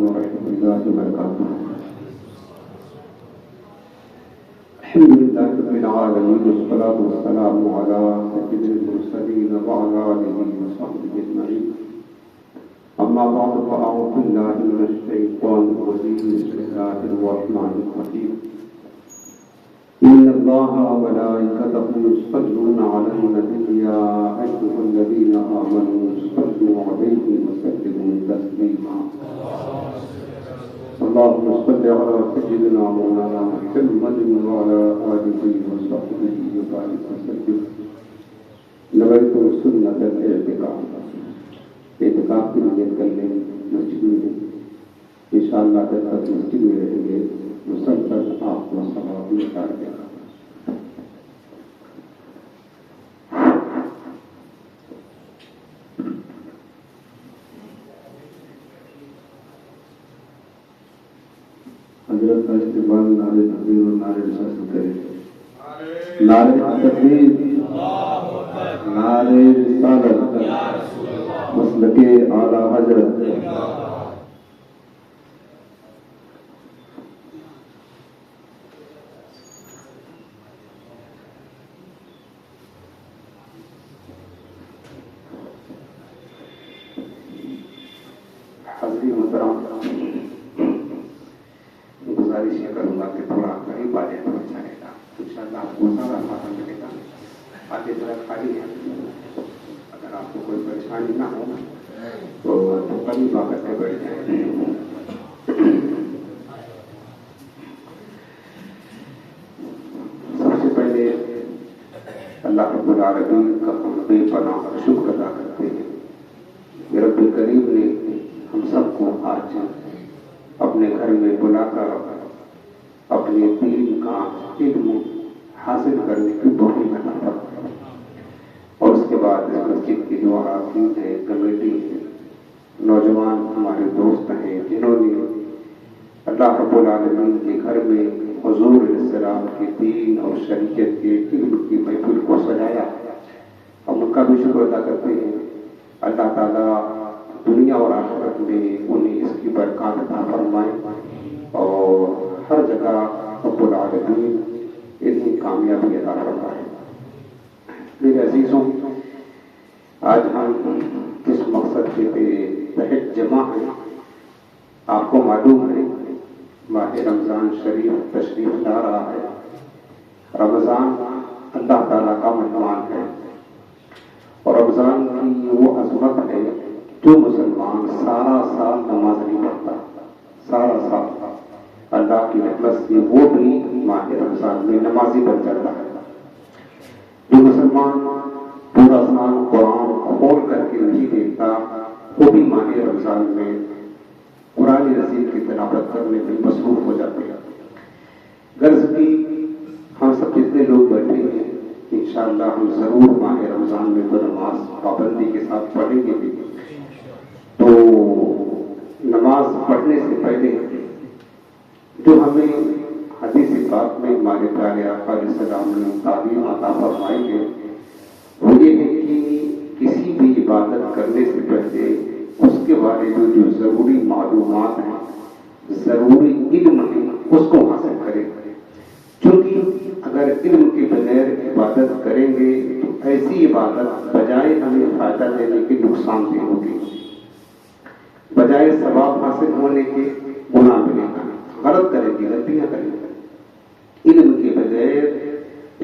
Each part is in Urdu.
ورحمة الله وبركاته. الحمد لله رب العالمين والصلاة والسلام على سيد المرسلين وعلى آله وصحبه أجمعين. أما بعد فأعوذ بالله من الشيطان الرجيم. بسم الله الرحمن الرحيم. إن الله وملائكته يصلون على النبي يا أيها الذين آمنوا صلوا عليه وسلموا تسليما. اللهم صل على سيدنا مولانا محمد وعلى آله وصحبه وبارك وسلم. نويت سنة الاعتكاف. اعتکاف کی نیت کر لیں مسجد میں. انشاءاللہ جب تک مسجد میں رہیں گے مسلسل آپ کو ثواب ملتا رہے گا. حضرت کا استقبال نعرہ تکبیر اور نعرہ رسالت کریں. نعرہ تکبیر، نعرہ رسالت، مسلک اعلی حضرت. حضرت محترم، گزارش یہ کروں گا کہ تھوڑا قریب آ جائے تو اچھا رہے گا. انشاءاللہ آپ کو سارا فاتح ملے گا. آگے طرف خالی ہے. اگر آپ کو کوئی پریشانی نہ ہو تو قریب آ کر کے بیٹھ جائیں. سب سے پہلے اللہ رب العالمین کا ہم بے پناہ شکر ادا کرتے ہیں کہ رب کریم نے ہم سب کو آج اپنے گھر میں بلا کر اپنے دین کا علم حاصل کرنے کی توفیق عطا فرمائی. اور اس کے بعد اس مسجد کی جو اراکین ہے، کمیٹی ہے، نوجوان ہمارے دوست ہیں جنہوں نے اللہ رب العالمین کے گھر میں حضور علیہ السلام کے دین اور شریعت کے علم کی محفل کو سجایا. ہم ان کا بھی شکر ادا کرتے ہیں. اللہ تعالیٰ دنیا اور آخرت میں انہیں اس کی برکات عطا فرمائے اور ہر جگہ رب العالمین انہیں کامیابی عطا فرمائے. میرے عزیزوں، آج ہم کس مقصد کے تحت جمع ہیں؟ آپ کو معلوم ہے ماہ رمضان شریف تشریف لا رہا ہے. رمضان اللہ تعالیٰ کا مہمان ہے اور رمضان کی وہ عظمت ہے جو مسلمان سارا سال نماز نہیں پڑھتا. سارا سال اللہ کی رحمت سے وہ بھی ماہ رمضان میں نمازی بن جاتا ہے. جو مسلمان پورا سال قرآن کھول کر کے نہیں دیکھتا وہ بھی ماہ رمضان میں قرآن رسید کی تلاوت کرنے میں مصروف ہو جاتے ہیں. غرض کی ہم سب جتنے لوگ بیٹھے ہیں انشاءاللہ ہم ضرور ماہ رمضان میں تو نماز پابندی کے ساتھ پڑھیں گے بھی. تو نماز پڑھنے سے پہلے جو ہمیں حدیث پاک میں ہمارے پیارے آقا علیہ السلام نے تعلیم عطا فرمائی ہے وہ یہ ہے کہ کسی بھی عبادت کرنے سے پہلے اس کے بارے میں جو ضروری معلومات ہیں، ضروری علم ہے، اس کو حاصل کریں. چونکہ اگر علم کے بغیر عبادت کریں گے تو ایسی عبادت بجائے ہمیں فائدہ دینے کے نقصان دہ ہوگی، بجائے ثواب حاصل ہونے کے گناہ ملے گا. غلط کریں گے، غلطیاں کریں گے. علم کے بغیر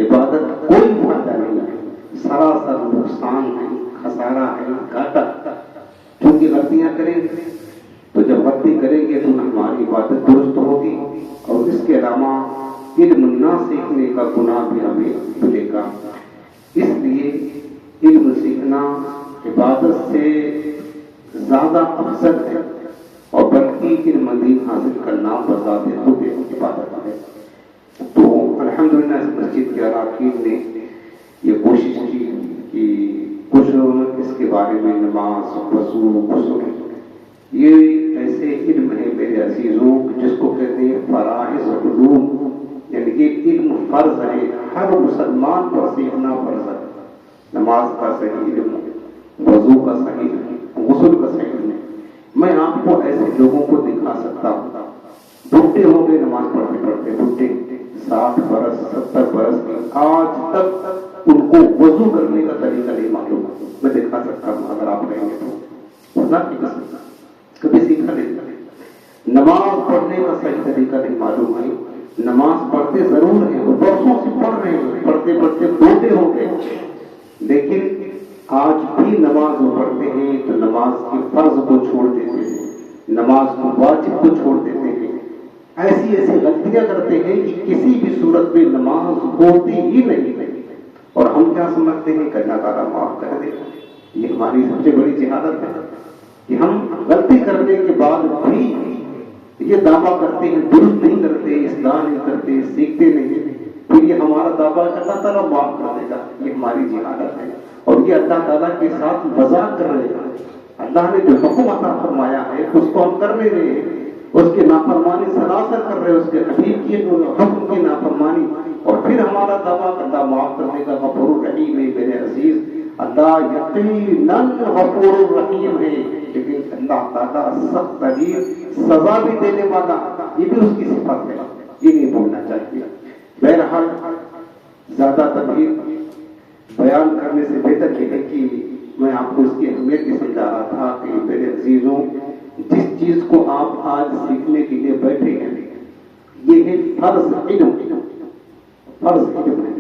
عبادت کوئی فائدہ نہیں ہے، سراسر نقصان ہے، خسارہ ہے، گھاٹا. کیونکہ غلطیاں کریں گے تو جب غلطی کریں گے تو ہماری عبادت درست ہوگی اور اس کے علاوہ علم نہ سیکھنے کا گناہ بھی ہمیں ملے گا. اس لیے علم سیکھنا عبادت سے زیادہ افضل ہے اور بلکہ علم دین حاصل کرنا بذات خود عبادت ہے. تو الحمدللہ اس مسجد کے اراکین نے یہ کوشش کی کہ کچھ اس کے بارے میں نماز، وضو، غسل، یہ ایسے علم ہے میرے عزیزوں جس کو کہتے ہیں فرائض علوم، یعنی کہ علم فرض ہے، ہر مسلمان پر سیکھنا فرض ہے. نماز کا صحیح علم، وضو کا صحیح علم، غسل کا صحیح علم، میں آپ کو ایسے لوگوں کو دکھا سکتا ہوں، بڈھے ہو گئے نماز پڑھتے پڑھتے، بڈھے 60 برس 70 برس کے، آج تک ان کو وضو کرنے کا طریقہ نہیں معلوم. میں دکھا سکتا ہوں اگر آپ رہیں گے تو. کبھی سیکھا نہیں. نماز پڑھنے کا صحیح طریقہ نہیں معلوم ہے. نماز پڑھتے ضرور ہیں، وہ برسوں سے پڑھ رہے ہیں، پڑھتے پڑھتے بوڑھے ہو گئے، لیکن آج بھی نماز وہ پڑھتے ہیں تو نماز کے فرض کو چھوڑ دیتے ہیں، نماز کو واجب کو چھوڑ دیتے ہیں، ایسی ایسی غلطیاں کرتے ہیں کہ کسی بھی صورت میں نماز ہوتی ہی نہیں. اور ہم کیا سمجھتے ہیں کہ اللہ تعالیٰ معاف کر دے. یہ ہماری سب سے بڑی جہالت ہے کہ ہم غلطی کرنے کے بعد بھی یہ دعویٰ کرتے ہیں، درست نہیں کرتے، اصلاح نہیں کرتے، سیکھتے نہیں، پھر یہ ہمارا دعویٰ کہ اللہ تعالیٰ معاف کر دے گا. یہ ہماری جہالت ہے اور یہ اللہ تعالیٰ کے ساتھ مذاق کر رہے ہیں. اللہ نے جو حکم عطا فرمایا ہے اس کو ہم کر نہیں رہے ہیں، اس کی نافرمانی سراسر کر رہے ہیں، اس کے حبیب کی حکم کی نافرمانی، اور پھر ہمارا دعویٰ اللہ معاف کرنے کا غفور الرحیم ہے. میرے عزیز، اللہ یقیناً غفور الرحیم ہے، لیکن اللہ تعالیٰ سخت ترین سزا بھی دینے والا، یہ بھی اس کی صفت ہے، یہ نہیں بھولنا چاہیے. بہرحال زیادہ تبلیغ بیان کرنے سے بہتر یہ ہے کہ میں آپ کو اس کی اہمیت بھی سمجھا رہا تھا کہ میرے عزیزوں، جس چیز کو آپ آج سیکھنے کے لیے بیٹھے ہیں یہ ہے فرض علم. فرض علم ہے،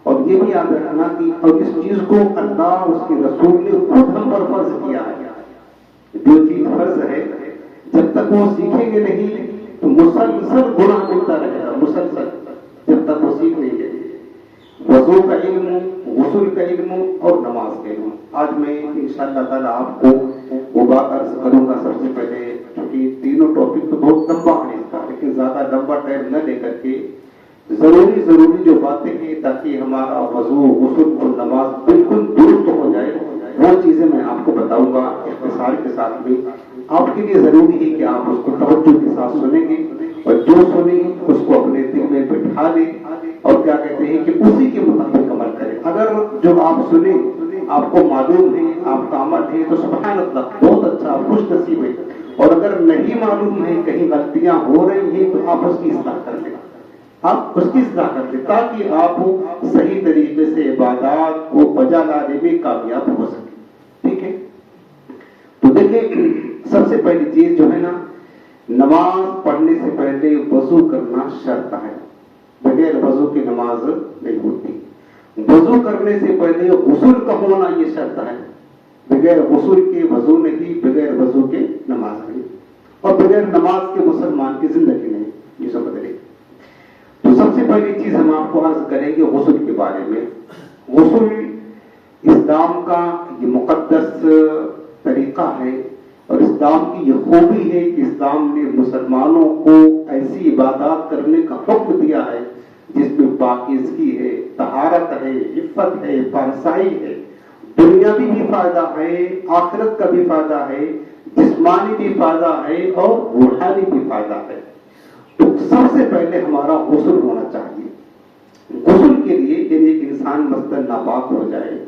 اور یہ بھی یاد رکھنا کہ اور اس چیز کو اللہ اس کے رسول نے خود ہم پر فرض کیا ہے. جو چیز فرض ہے جب تک وہ سیکھیں گے نہیں تو مسلسل گناہ ملتا رہے گا، مسلسل جب تک وہ سیکھ نہیں گے. وضو کا علم، غسل کا علم اور نماز کا علم. آج میں انشاءاللہ تعالیٰ آپ کو وہ بات عرض کروں گا. سب سے پہلے کیونکہ تینوں ٹاپک تو بہت لمبا ہے اس کا، لیکن زیادہ لمبا ٹائم نہ لے کر کے ضروری جو باتیں ہیں تاکہ ہمارا وضو، غسل اور نماز بالکل درست ہو جائے، وہ چیزیں میں آپ کو بتاؤں گا اختصار کے ساتھ میں. آپ کے لیے ضروری ہے کہ آپ اس کو توجہ کے ساتھ سنیں گے اور جو سنیں گے اس کو اپنے دل میں بٹھا لیں اور کیا کہتے ہیں کہ اسی کے مطابق عمل کریں. اگر جو آپ سنیں آپ کو معلوم ہے، آپ کا عمل ہے تو سبحان اللہ، بہت اچھا، خوش نصیب ہے. اور اگر نہیں معلوم ہے، کہیں غلطیاں ہو رہی ہیں تو آپ اس کی اصلاح کر لیں، آپ اس کی اصلاح کر لیں تاکہ آپ صحیح طریقے سے عبادات کو بجا لانے میں کامیاب ہو سکیں. ٹھیک ہے؟ تو دیکھیں، سب سے پہلی چیز جو ہے نا، نماز پڑھنے سے پہلے وضو کرنا شرط ہے. بغیر وضو کی نماز نہیں ہوتی. وضو کرنے سے پہلے غسل کا ہونا یہ شرط ہے. بغیر غسل کے وضو نہیں، بغیر وضو کے نماز نہیں، اور بغیر نماز کے مسلمان کی زندگی نہیں. یہ سب بدلے. تو سب سے پہلی چیز ہم آپ کو عرض کریں گے غسل کے بارے میں. غسل اسلام کا یہ مقدس طریقہ ہے اور اسلام کی یہ خوبی ہے کہ اسلام نے مسلمانوں کو ایسی عبادات کرنے کا حکم دیا ہے جس میں پاکیزگی ہے، طہارت ہے، عفت ہے، پارسائی ہے، دنیاوی بھی فائدہ ہے، آخرت کا بھی فائدہ ہے، جسمانی بھی فائدہ ہے اور روحانی بھی فائدہ ہے. تو سب سے پہلے ہمارا غسل ہونا چاہیے. غسل کے لیے یعنی ایک انسان مثلاً ناپاک ہو جائے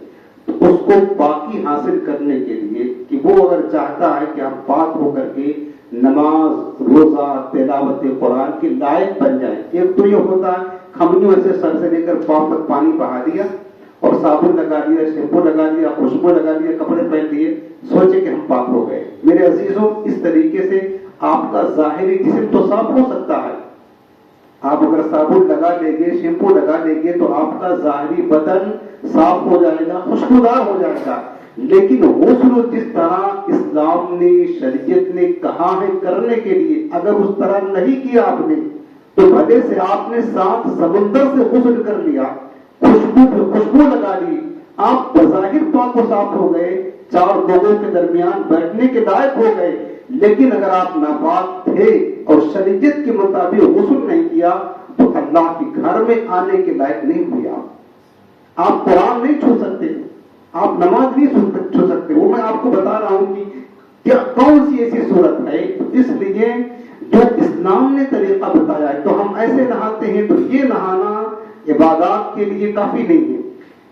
تو اس کو پاکی حاصل کرنے کے لیے کہ وہ اگر چاہتا ہے کہ آپ پاک ہو کر کے نماز، روزہ، تلاوت قرآن کے لائق بن جائیں. ایک تو یہ ہوتا ہے کھمنیوں سے سر سے لے کر پاؤں تک پانی بہا دیا اور صابن لگا لیا، شیمپو لگا لیا، خوشبو لگا لیا، کپڑے پہن لیے، سوچے کہ ہم پاک ہو گئے. میرے عزیزوں، اس طریقے سے آپ کا ظاہری جسم تو صاف ہو سکتا ہے. آپ اگر صابن لگا لیں گے، شیمپو لگا لیں گے تو آپ کا ظاہری بدن صاف ہو جائے گا، خوشبودار ہو جائے گا. لیکن غسل جس طرح اسلام نے، شریعت نے کہا ہے کرنے کے لیے، اگر اس طرح نہیں کیا آپ نے تو بھلے سے آپ نے 7 سمندر سے غسل کر لیا، خوشبو لگا لی، آپ بظاہر پاک و صاف ہو گئے، 4 لوگوں کے درمیان بیٹھنے کے لائق ہو گئے، لیکن اگر آپ ناپاک تھے اور شریعت کے مطابق غسل نہیں کیا تو اللہ کے گھر میں آنے کے لائق نہیں ہوئے. آپ قرآن نہیں چھو سکتے، آپ نماز نہیں چھو سکتے. وہ میں آپ کو بتا رہا ہوں کہ کیا کون سی ایسی صورت ہے. اس لیے جو اسلام نے طریقہ بتایا ہے تو ہم ایسے نہاتے ہیں تو یہ نہانا عبادات کے لیے کافی نہیں ہے.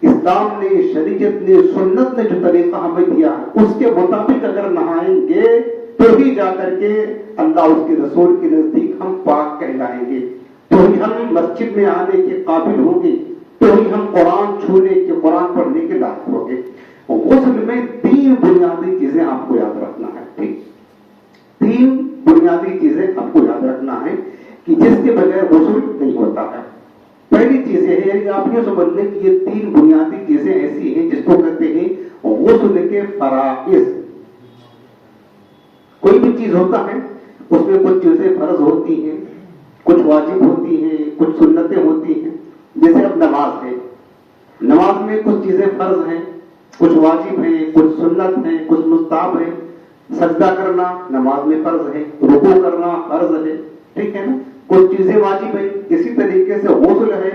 اسلام نے، شریعت نے، سنت نے جو طریقہ ہمیں دیا ہے اس کے مطابق اگر نہائیں گے تو ہی جا کر کے اللہ اس کے رسول کے نزدیک ہم پاک کہلائیں گے، تو ہی ہم مسجد میں آنے کے قابل ہوں گے، تو ہی ہم قرآن چھونے کے، قرآن پڑھنے کے لائق ہوں گے۔ غسل میں 3 بنیادی چیزیں آپ کو یاد رکھنا ہے، ٹھیک؟ 3 بنیادی چیزیں آپ کو یاد رکھنا ہے کہ جس کے بغیر غسل نہیں ہوتا ہے۔ پہلی چیز یہ ہے کہ آپ یہ سمجھ لیں کہ یہ 3 بنیادی چیزیں ایسی ہیں جس کو کہتے ہیں غسل کے فرائض۔ کوئی بھی چیز ہوتا ہے اس میں کچھ چیزیں فرض ہوتی ہیں، کچھ واجب ہوتی ہیں، کچھ سنتیں ہوتی ہیں۔ جیسے اب نماز ہے، نماز میں کچھ چیزیں فرض ہیں، کچھ واجب ہیں، کچھ سنت ہیں، کچھ مستحب ہیں۔ سجدہ کرنا نماز میں فرض ہے، رکوع کرنا فرض ہے، ٹھیک ہے نا؟ کچھ چیزیں واجب ہیں۔ اسی طریقے سے غسل ہے،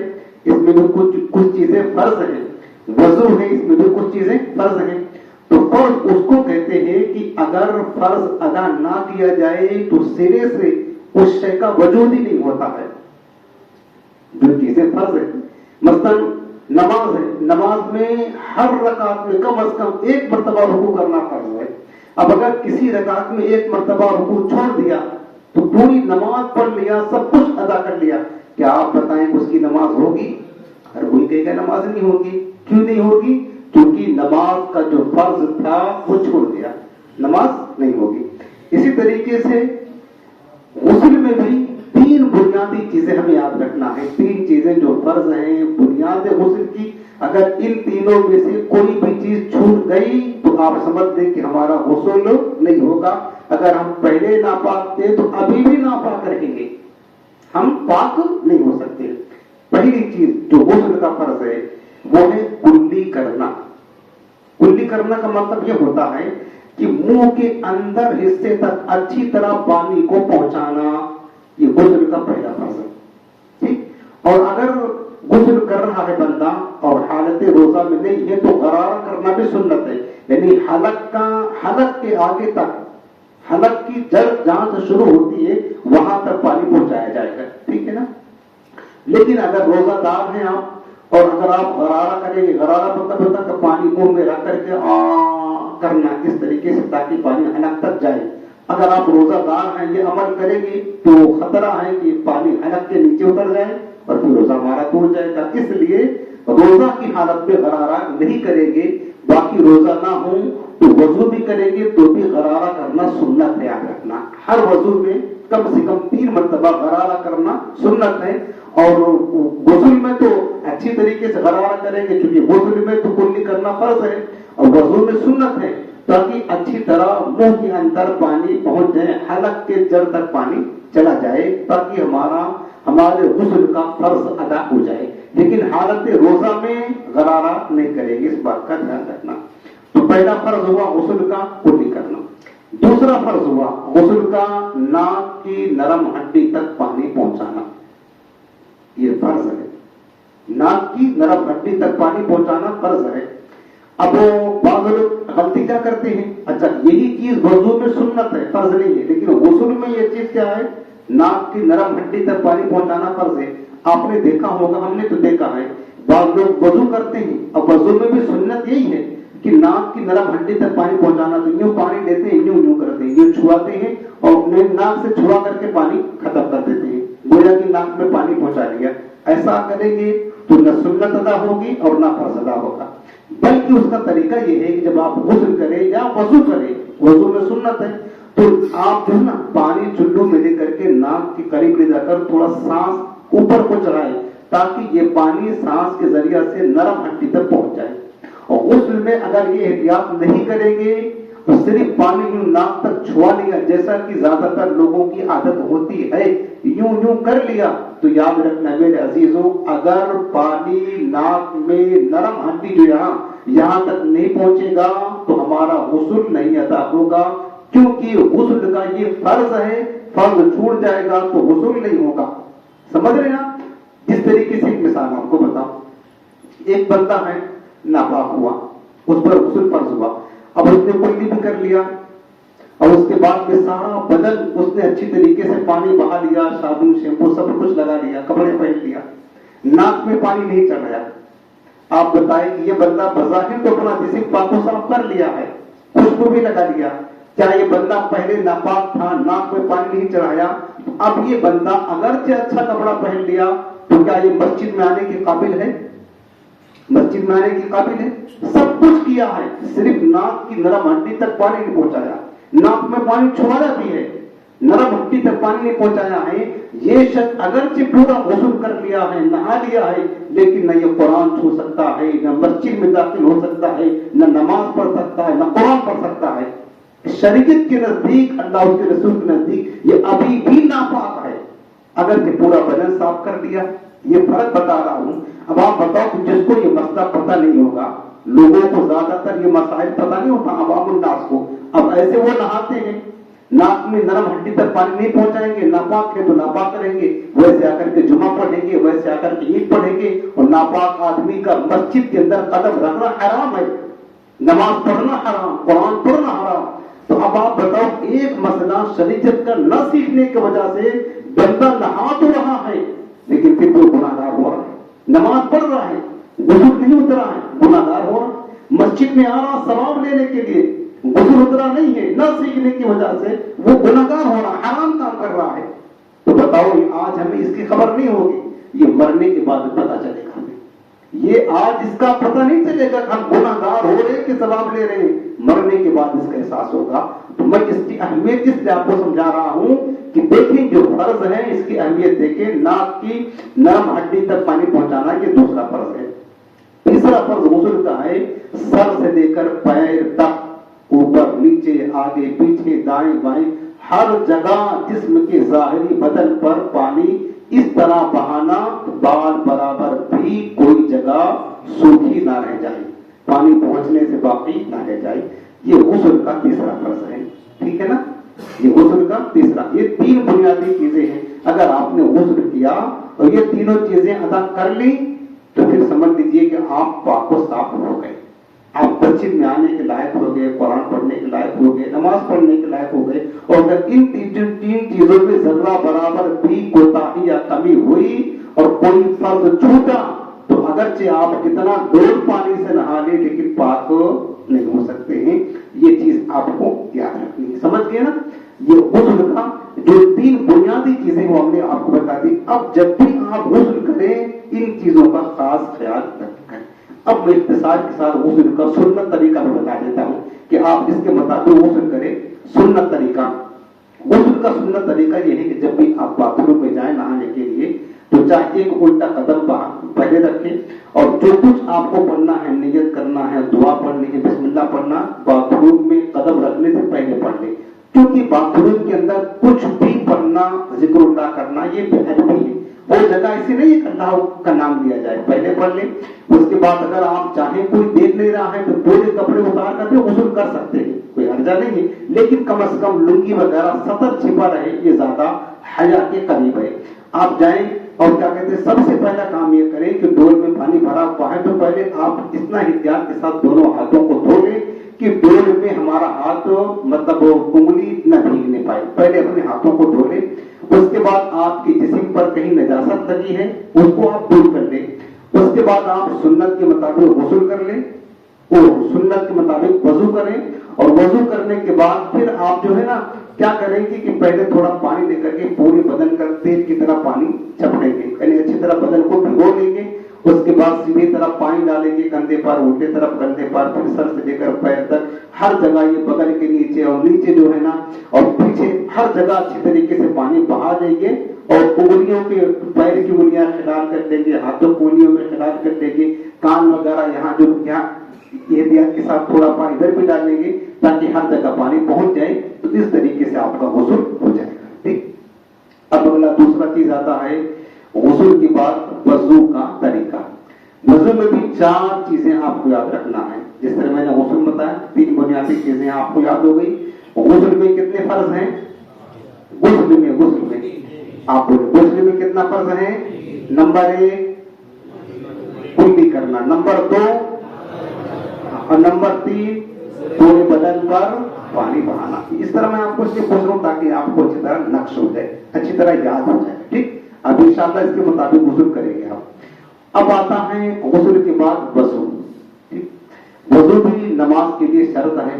اس میں بھی کچھ چیزیں فرض ہیں۔ وضو ہے، اس میں بھی کچھ چیزیں فرض ہیں۔ تو فرض اس کو کہتے ہیں کہ اگر فرض ادا نہ کیا جائے تو سرے سے اس شے کا وجود ہی نہیں ہوتا ہے۔ جو چیزیں فرض ہیں، مثلا نماز ہے، نماز میں ہر رکعت میں کم از کم 1 مرتبہ رکوع کرنا فرض ہے۔ اب اگر کسی رکعت میں 1 مرتبہ رکوع چھوڑ دیا تو پوری نماز پڑھ لیا، سب کچھ ادا کر لیا، کیا آپ بتائیں کہ اس کی نماز ہوگی؟ ہر کوئی کہے گا نماز نہیں ہوگی۔ کیوں نہیں ہوگی؟ کیونکہ نماز کا جو فرض تھا وہ چھوڑ دیا، نماز نہیں ہوگی۔ اسی طریقے سے غسل میں بھی 3 بنیادی چیزیں ہمیں یاد رکھنا ہے۔ 3 چیزیں جو فرض ہیں بنیاد غسل کی، اگر ان تینوں میں سے کوئی بھی چیز چھوٹ گئی تو آپ سمجھ لیں کہ ہمارا غسل نہیں ہوگا۔ اگر ہم پہلے ناپاک تھے تو ابھی بھی ناپاک رہیں گے، ہم پاک نہیں ہو سکتے۔ پہلی چیز جو غسل کا فرض ہے وہ ہے کلی کرنا۔ کلی کرنا کا مطلب یہ ہوتا ہے کہ منہ کے اندر حصے تک اچھی طرح پانی کو پہنچانا، یہ غسل کا پہلا فرض ہے، ٹھیک؟ اور اگر غسل کر رہا ہے بندہ اور حالت روزہ میں نہیں ہے تو غرارہ کرنا بھی سنت ہے، یعنی حلق کے آگے تک، حلق کی جڑ جہاں سے شروع ہوتی ہے وہاں تک پانی پہنچایا جائے گا، ٹھیک ہے نا؟ لیکن اگر روزہ دار ہیں آپ اور اگر آپ غرارہ کریں گے، غرارہ مطلب ہوتا ہے کہ پانی منہ میں رکھ کر کے کرنا اس طریقے سے تاکہ پانی حلق تک جائے، اگر آپ روزہ دار ہیں یہ عمل کریں گے تو خطرہ ہے کہ پانی حلق کے نیچے اتر جائے اور پھر روزہ ہمارا ٹوٹ جائے گا۔ اس لیے روزہ کی حالت میں غرارہ نہیں کریں گے، باقی روزہ نہ ہو تو وضو بھی کریں گے تو بھی غرارہ کرنا سنت ہے، یاد رکھنا۔ ہر وضو میں کم سے کم 3 مرتبہ غرارہ کرنا سنت ہے، اور غسل میں تو اچھی طریقے سے غرارہ کریں گے کیونکہ غسل میں تو کلی کرنا فرض ہے اور وضو میں سنت ہے، تاکہ اچھی طرح منہ کے اندر پانی پہنچ جائے، حلق کے جڑ تک پانی چلا جائے، تاکہ ہمارے غسل کا فرض ادا ہو جائے۔ لیکن حالت روزہ میں غرارہ نہیں کریں گے، اس بات کا دھیان رکھنا۔ تو پہلا فرض ہوا غسل کا کلی کرنا۔ دوسرا فرض ہوا غسل کا ناک کی نرم ہڈی تک پانی پہنچانا، یہ فرض ہے۔ ناک کی نرم ہڈی تک پانی پہنچانا فرض ہے۔ اب بعض لوگ غلطی کیا کرتے ہیں، اچھا یہی چیز وضو میں سنت ہے، فرض نہیں ہے، لیکن غسل میں یہ چیز کیا ہے، ناک کی نرم ہڈی تک پانی پہنچانا فرض ہے۔ آپ نے دیکھا ہوگا، ہم نے تو دیکھا ہے، بعض لوگ وضو کرتے ہیں، اب وضو میں بھی سنت یہی ہے کہ ناک کی نرم ہڈی تک پانی پہنچانا، تو یوں پانی لیتے ہیں، یوں کرتے ہیں، یوں چھواتے ہیں اور ناک سے چھوا کر کے پانی ختم کر دیتے ہیں، گویا کہ ناک میں پانی پہنچا دیا۔ ایسا کریں گے تو نہ سنت ادا ہوگی اور نہ فرض ادا ہوگا، بلکہ اس کا طریقہ یہ ہے کہ جب آپ غسل کریں یا وضو کریں، وضو میں سنت ہے تو آپ جو ہے نا پانی چلو میں لے کر کے ناک کے قریب لے جا کر تھوڑا سانس اوپر کو چڑھائیں تاکہ یہ پانی سانس کے ذریعہ سے نرم ہڈی تک پہنچ جائے۔ اور غسل میں اگر یہ احتیاط نہیں کریں گے تو صرف پانی یوں ناک تک چھوا لیا، جیسا کہ زیادہ تر لوگوں کی عادت ہوتی ہے، یوں کر لیا، تو یاد رکھنا میرے عزیزوں، اگر پانی ناک میں نرم ہڈی جو یہاں تک نہیں پہنچے گا تو ہمارا غسل نہیں ادا ہوگا، کیونکہ غسل کا یہ فرض ہے، فرض چھوٹ جائے گا تو غسل نہیں ہوگا۔ سمجھ رہے ہیں؟ جس طریقے سے ایک مثال آپ کو بتاؤں، ایک بندہ ہے ناپاک ہوا، اس پر غسل فرض ہوا، اب اس نے کلی بھی کر لیا اور اس کے بعد میں سارا بدن اس نے اچھی طریقے سے پانی بہا لیا، صابن شیمپو سب کچھ لگا لیا، کپڑے پہن لیا، ناک میں پانی نہیں چڑھ رہا۔ آپ بتائیں کہ یہ بندہ بظاہر تو اپنا جسم پاک و صاف کر لیا ہے، خوشبو بھی لگا لیا، کیا یہ بندہ پہلے ناپاک تھا، ناک میں پانی نہیں چڑھایا، اب یہ بندہ اگرچہ اچھا کپڑا پہن لیا تو کیا یہ مسجد میں آنے کے قابل ہے؟ مسجد میں آنے کے قابل ہے؟ سب کچھ کیا ہے، صرف ناک کی نرم ہڈی تک پانی نہیں پہنچایا، ناک میں پانی چھوڑا بھی ہے، نرم ہڈی تک پانی نہیں پہنچایا ہے۔ یہ شخص اگرچہ پورا غسل کر لیا ہے، نہا لیا ہے، لیکن نہ یہ قرآن چھو سکتا ہے، نہ مسجد میں داخل ہو سکتا ہے، نہ نماز پڑھ سکتا ہے، نہ قرآن پڑھ سکتا ہے۔ شریعت کے نزدیک، اللہ اس کے رسول کے نزدیک یہ ابھی بھی ناپاک ہے، اگر کہ پورا بدن صاف کر دیا۔ یہ فرق بتا رہا ہوں۔ اب آپ بتاؤ کہ جس کو یہ مسئلہ پتہ نہیں ہوگا، لوگوں کو زیادہ تر یہ مسائل پتہ نہیں ہوتا، عوام الناس کو، اب ایسے وہ نہاتے ہیں، ناک میں نرم ہڈی تک پانی نہیں پہنچائیں گے، ناپاک ہے تو ناپاک کریں گے، ویسے آ کر کے جمعہ پڑھیں گے، ویسے آ کر کے عید پڑھیں گے، اور ناپاک آدمی کا مسجد کے اندر قدم رکھنا حرام ہے، نماز پڑھنا حرام، قرآن پڑھنا حرام۔ تو اب آپ بتاؤ، ایک مسئلہ شریعت کا نہ سیکھنے کی وجہ سے بندہ نہا تو رہا ہے لیکن پھر وہ گناہ گار ہو رہا ہے، نماز پڑھ رہا ہے، غسل نہیں اترا ہے، گناہ گار ہو رہا ہے، مسجد میں آ رہا ثواب لینے کے لیے، غسل اترا نہیں ہے، نہ سیکھنے کی وجہ سے وہ گناہ گار ہو رہا ہے، حرام کام کر رہا ہے۔ تو بتاؤ، آج ہمیں اس کی خبر نہیں ہوگی، یہ مرنے کے بعد پتہ چلے گا ہمیں، یہ آج اس کا پتہ نہیں چلے گا کہ ہم گناہ گار ہو رہے کہ ثواب لے رہے ہیں، مرنے کے بعد اس کا احساس ہوگا۔ تو میں اس کی اہمیت اس لیے آپ کو سمجھا رہا ہوں کہ دیکھیں جو فرض ہے اس کی اہمیت دیکھیں، ناک کی نرم ہڈی تک پانی پہنچانا یہ دوسرا فرض ہے۔ تیسرا فرض غسل کا ہے، سر سے لے کر پیر تک، اوپر نیچے آگے پیچھے دائیں بائیں ہر جگہ جسم کے ظاہری بدن پر پانی اس طرح بہانا بال برابر بھی کوئی جگہ سوکھی نہ رہ جائے، پانی پہنچنے سے باقی نہ رہ جائے۔ یہ غسل کا تیسرا فرض ہے، ٹھیک ہے نا؟ یہ غسل کا تیسرا، یہ تین بنیادی چیزیں ہیں۔ اگر آپ نے غسل کیا اور یہ تینوں چیزیں ادا کر لی تو پھر سمجھ لیجیے کہ آپ پاک و صاف ہو گئے، آپ مسجد میں آنے کے لائق ہو گئے، قرآن پڑھنے کے لائق ہو گئے، نماز پڑھنے کے لائق ہو گئے۔ اور اگر ان تین چیزوں میں ذرہ برابر بھی کوتاہی یا کمی ہوئی اور کوئی فرض چھوٹا تو اگرچہ آپ کتنا دور پانی سے نہا لیں لیکن پاک نہیں ہو سکتے ہیں۔ یہ چیز آپ کو یاد رکھنی ہے، سمجھ گئے نا؟ یہ غسل کا جو تین بنیادی چیزیں وہ ہم نے آپ کو بتا دی۔ اب جب بھی آپ غسل کریں ان چیزوں کا خاص خیال رکھیں۔ اب میں اختصار کے ساتھ غسل کا سنت طریقہ میں بتا دیتا ہوں کہ آپ اس کے مطابق غسل کریں۔ سنت طریقہ، غسل کا سنت طریقہ یہ ہے کہ جب بھی آپ باتھ روم میں جائیں نہانے کے لیے تو چاہے ایک الٹا قدم پہلے رکھیں اور جو کچھ آپ کو پڑھنا ہے، نیت کرنا ہے، دعا پڑھنی ہے، بسم اللہ پڑھنا، باتھ روم میں قدم رکھنے سے پہلے پڑھ لیں، کیونکہ باتھ روم کے اندر کچھ بھی پڑھنا، ذکر اللہ کرنا یہ بے ادبی ہے۔ وہ جگہ ایسی نہیں ہے کہ اللہ کا نام لیا جائے، پہلے پڑھ لیں۔ اس کے بعد اگر آپ چاہیں کوئی دیکھ نہیں رہا ہے تو پورے کپڑے اتار کر بھی غسل کر سکتے ہیں، کوئی حرجہ نہیں ہے، لیکن کم از کم لنگی وغیرہ سطر چھپا رہے، یہ زیادہ حیا کے قریب ہے۔ آپ جائیں اور کیا کہتے ہیں، سب سے پہلا کام یہ کریں کہ ڈول میں پانی بھرا ہوا ہے تو پہلے آپ اتنا احتیاط کے ساتھ دونوں ہاتھوں کو دھو لیں کہ ڈول میں ہمارا ہاتھ مطلب انگلی نہ بھیگنے پائے، پہلے اپنے ہاتھوں کو دھو لیں۔ اس کے بعد آپ کے جسم پر کہیں نجاست لگی ہے اس کو آپ دور کر لیں۔ اس کے بعد آپ سنت کے مطابق غسل کر لیں، اور سنت کے مطابق وضو کریں، اور وضو کرنے کے بعد پھر آپ جو ہے نا کیا کریں گے کہ پہلے تھوڑا پانی لے کر کے پورے بدن کا تیل کی طرح پانی چپڑیں گے، یعنی اچھی طرح بدن کو بھگو لیں گے۔ اس کے بعد سیدھی طرف پانی ڈالیں گے کندھے پر، الٹے طرف کندھے پر، پھر سر سے لے کر پیر تک ہر جگہ، یہ بغل کے نیچے اور نیچے جو ہے نا اور پیچھے ہر جگہ اچھی طریقے سے پانی بہا دیں گے، اور انگلیوں کے، پیر کی انگلیاں خلال کر دیں گے، ہاتھوں کی انگلیوں میں خلال کر دیں گے، کان وغیرہ یہاں جو احتیاط کے ساتھ تھوڑا پانی ادھر بھی ڈالیں گے تاکہ ہر جگہ پانی پہنچ جائے۔ تو اس طریقے سے آپ کا غسل ہو جائے گا، ٹھیک۔ اب اگلا دوسرا چیز آتا ہے غسل کے بعد وضو کا طریقہ۔ وضو میں بھی 4 چیزیں آپ کو یاد رکھنا ہے، جس طرح میں نے غسل بتایا 3 بنیادی چیزیں آپ کو یاد ہو گئی۔ غسل میں کتنے فرض ہیں؟ غسل میں آپ بولے غسل میں کتنا فرض ہے؟ نمبر 1 کلی کرنا، نمبر 2 اور نمبر 3 پورے بدن پر پانی بہانا۔ اس طرح میں آپ کو اس لیے پوچھ رہا ہوں تاکہ آپ کو اچھی طرح نقش ہو جائے، اچھی طرح یاد ہو جائے، ٹھیک۔ اب انشاءاللہ اس کے مطابق غسل کریں گے آپ۔ اب آتا ہے غسل کے بعد وضو، ٹھیک۔ وضو بھی نماز کے لیے شرط ہے۔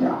4।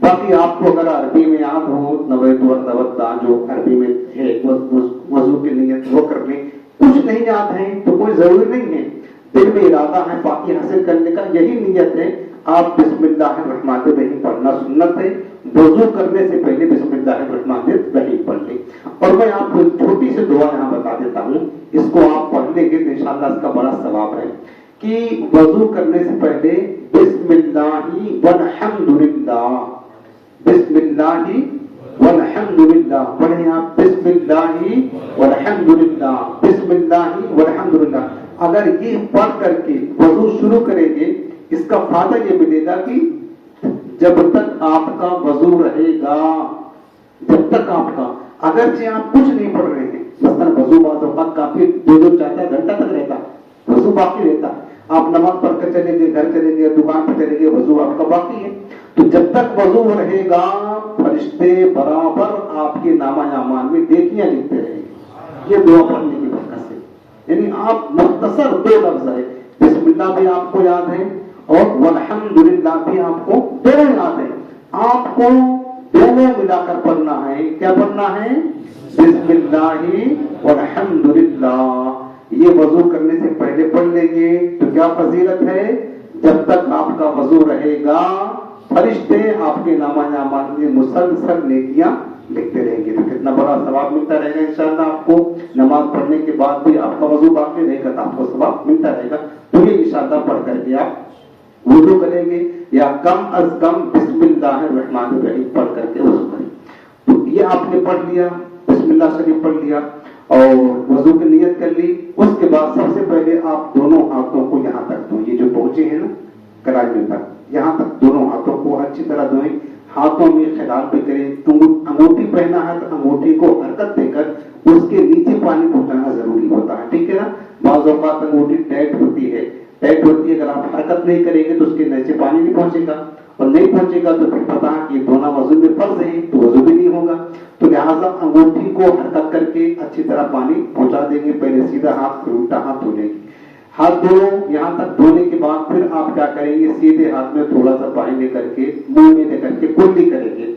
باقی آپ کو اگر عربی میں یاد ہو نویت وردا جو عربی میں ہے وضو کی نیت وہ کر لیں. کچھ نہیں یاد ہے تو کوئی ضروری نہیں ہے, دل میں ارادہ ہے باقی حاصل کرنے کا, یہی نیت ہے. آپ بسم اللہ الرحمن الرحیم پڑھنا سنت ہے, وضو کرنے سے پہلے بسم اللہ الرحمن الرحیم پڑھ لیں. اور میں آپ کو ایک چھوٹی سی دعا یہاں بتا دیتا ہوں, اس کو آپ پڑھ لیں گے تو انشاءاللہ اس کا بڑا ثواب ہے کہ وضو کرنے سے پہلے بسم اللہ والحمدللہ, بسم اللہ والحمدللہ پڑھیں آپ, بسم اللہ والحمدللہ, بسم اللہ والحمدللہ. اگر یہ پڑھ کر کے وضو شروع کریں گے اس کا فائدہ یہ ملے گا کہ جب تک آپ کا وضو رہے گا, جب تک آپ کا, اگرچہ آپ کچھ نہیں پڑھ رہے ہیں, مثلا وضو بعض اوقات کافی 2-4 گھنٹہ تک رہتا, وضو باقی رہتا, آپ نماز پڑھ کر چلیں گے, گھر چلیں گے, دکان پہ چلیں گے, وضو آپ کا باقی ہے. تو جب تک وضو رہے گا فرشتے برابر آپ کے نامہ اعمال میں نیکیاں لکھتے رہیں گے, یہ دعا پڑھنے کی برکت سے. یعنی آپ مختصر 2 لفظ ہے, بسم اللہ بھی آپ کو یاد ہے اور والحمدللہ بھی آپ کو دونوں یاد ہے. آپ کو دونوں ملا کر پڑھنا ہے. کیا پڑھنا ہے؟ بسم اللہ والحمدللہ. یہ وضو کرنے سے پہلے پڑھ لیں گے تو کیا فضیلت ہے, جب تک آپ کا وضو رہے گا فرشتے آپ کے نامہ اعمال میں مسلسل نیکیاں لکھتے رہیں گے. تو کتنا بڑا ثواب ملتا رہے گا انشاءاللہ آپ کو. نماز پڑھنے کے بعد بھی آپ کا وضو باقی رہے گا تو آپ کو ثواب ملتا رہے گا. تو یہ انشاءاللہ پڑھ کر کے آپ وضو کریں گے یا کم از کم بسم اللہ الرحمن الرحیم پڑھ کر کے وضو کریں. تو یہ آپ نے پڑھ لیا, بسم اللہ شریف پڑھ لیا اور وضو کی نیت کر لی. اس کے بعد سب سے پہلے آپ دونوں ہاتھوں کو یہاں تک دھوئیں, یہ جو پہنچے ہیں نا کراچی تک, یہاں تک دونوں ہاتھوں کو اچھی طرح دھوئیں. ہاتھوں میں خلال پہ کریں. انگوٹھی پہنا ہے تو انگوٹھی کو حرکت دے کر اس کے نیچے پانی پہنچانا ضروری ہوتا ہے, ٹھیک ہے نا. بعض اوقات انگوٹھی ٹائٹ ہوتی ہے, اگر آپ حرکت نہیں کریں گے تو اس کے نیچے پانی نہیں پہنچے گا, اور نہیں پہنچے گا تو پھر پتا ہے کہ دونوں وضو میں فرض ہے تو وضو بھی نہیں ہوگا. تو لہٰذا انگوٹھی کو حرکت کر کے اچھی طرح پانی پہنچا دیں گے. پہلے سیدھا ہاتھ پھر الٹا ہاتھ دھو لیں گے. ہاتھ دھو یہاں تک دھونے کے بعد پھر آپ کیا کریں گے, سیدھے ہاتھ میں تھوڑا سا پانی لے کر کے منہ میں لے کر کے کلی کریں گے.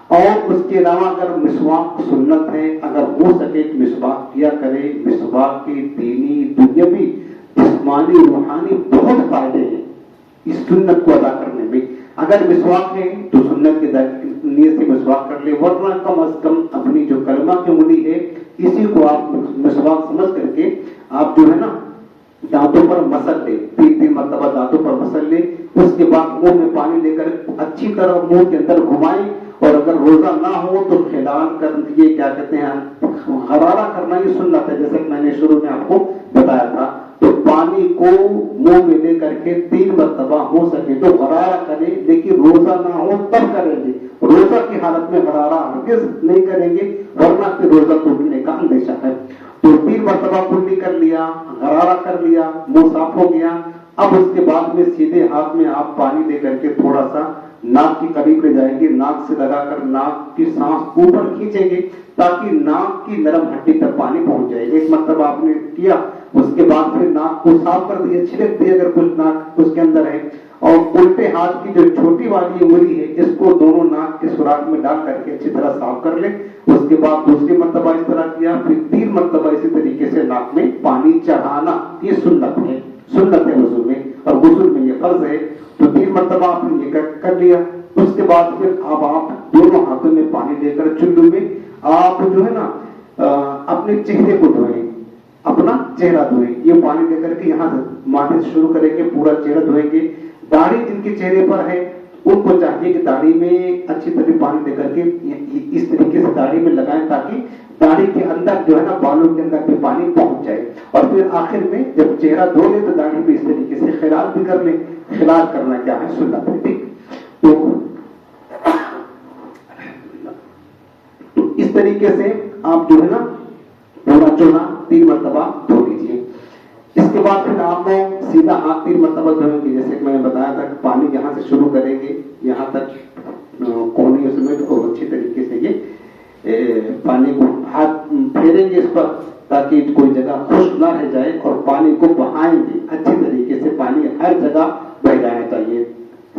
اور اس کے علاوہ اگر مسواک سنت ہے, اگر ہو سکے تو مسواک کیا کرے. مسواک کے دینی دنیاوی جسمانی روحانی بہت فائدے ہیں اس سنت کو ادا کرنے میں. اگر مسواک ہے تو سنت کے نیت سے مسواک کر لے, ورنہ کم از کم اپنی جو کلمہ کی انگلی ہے اسی کو آپ مسواک سمجھ کر کے آپ جو ہے نا دانتوں پر مسل لے, 3 مرتبہ دانتوں پر مسل لے. اس کے بعد منہ میں پانی لے کر اچھی طرح منہ کے اندر گھمائیں. اور اگر روزہ نہ ہو تو خلال کر یہ کیا کہتے ہیں غرارہ کرنا, یہ سنت ہے جیسے میں نے شروع میں آپ کو بتایا تھا. تو پانی کو منہ میں لے کر کے 3 مرتبہ ہو سکے تو غرارہ کریں, لیکن روزہ نہ ہو تب کریں گے. روزہ کی حالت میں غرارہ ہرگز نہیں کریں گے ورنہ پھر روزہ ٹوٹنے کا اندیشہ ہے. تو 3 مرتبہ کلی کر لیا, غرارہ کر لیا, منہ صاف ہو گیا. اب اس کے بعد میں سیدھے ہاتھ میں آپ پانی لے کر کے تھوڑا سا ناک کے قریب لے جائیں گے, ناک سے لگا کر ناک کی سانس اوپر کھینچیں گے تاکہ ناک کی نرم ہڈی تک پانی پہنچ جائے. 1 مرتبہ آپ نے کیا, اس کے بعد پھر ناک کو صاف کر دیا, چھڑک دیا اگر کچھ ناک اس کے اندر ہے. اور الٹے ہاتھ کی جو چھوٹی والی انگلی ہے اس کو دونوں ناک کے سوراخ میں ڈال کر کے اچھی طرح صاف کر لیں. اس کے بعد دوسری مرتبہ اس طرح کیا, پھر 3 مرتبہ اسی طریقے سے ناک میں پانی چڑھانا. یہ سنت ہے وضو میں, اور غسل میں یہ فرض ہے. تو 3 مرتبہ آپ نے یہ کر لیا. اس کے بعد پھر اب آپ دونوں ہاتھوں میں پانی لے کر چلو میں آپ جو ہے نا اپنے چہرے کو دھوئیں, اپنا چہرہ دھوئیں. یہ پانی لے کر کے یہاں ماتھے سے شروع کریں گے, پورا چہرہ دھوئیں گے. داڑھی جن کے چہرے پر ہے ان کو چاہیے کہ داڑھی میں اچھی طرح پانی لے کر کے اس طریقے سے داڑھی میں لگائیں تاکہ داڑھی کے اندر جو ہے نا بالوں کے اندر بھی پانی پہنچ جائے. اور پھر آخر میں جب چہرہ دھو لے تو داڑھی میں اس طریقے سے خلال بھی کر لیں. خلال کرنا کیا ہے, سنت ہے. ٹھیک, تو اس طریقے سے آپ جو ہے نا پورا چونا 3 مرتبہ دھو لیجیے. اس کے بعد پھر آپ سیدھا ہاتھ 3 مرتبہ دھوئیں گے. جیسے کہ میں نے بتایا تھا کہ پانی یہاں سے شروع کریں گے یہاں تک کونے سمیت کو اچھی طریقے سے یہ پانی کو ہاتھ پھیریں گے اس پر تاکہ کوئی جگہ خشک نہ رہ جائے, اور پانی کو بہائیں گے اچھی طریقے سے. پانی ہر جگہ بہ جانا چاہیے,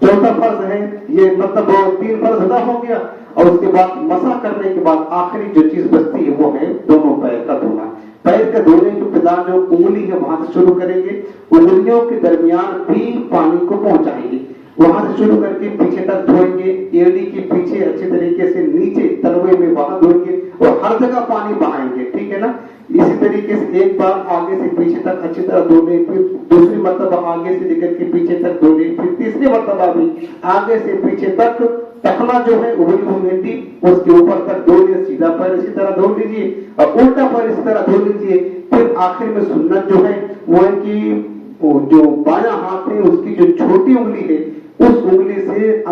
چوتھا فرض ہے یہ مطلب 3 فرض ادا ہو گیا، اور اس کے بعد مسح کرنے کے بعد آخری جو چیز بچتی ہے وہ ہے دونوں پیر کا دھونا۔ پیر کا دھونے کی ابتدا جو انگلی ہے وہاں سے شروع کریں گے، انگلیوں کے درمیان بھی پانی کو پہنچائیں گے، وہاں سے شروع کر کے پیچھے تک دھوئیں گے، ایڑی کے پیچھے اچھی طریقے سے نیچے تلوے میں وہاں دھوئیں گے اور ہر جگہ پانی بہائیں گے، ٹھیک ہے نا۔ اسی طریقے سے ایک بار آگے سے پیچھے تک اچھی طرح دھو لیں، پھر دوسری مرتبہ آگے سے لے کر کے پیچھے تک دھو لیں، پھر تیسری مرتبہ بھی آگے سے پیچھے تک ٹخنا جو ہے ابھری ہنڈی اس کے اوپر تک دھو لیں، سیدھا پیر اسی طرح دھو لیجیے اور الٹا پیر اسی طرح دھو لیجیے۔ پھر آخر میں سنت جو ہے وہ ہے کہ جو بایاں ہاتھ ہے اس کی جو چھوٹی انگلی ہے اس انگلی سے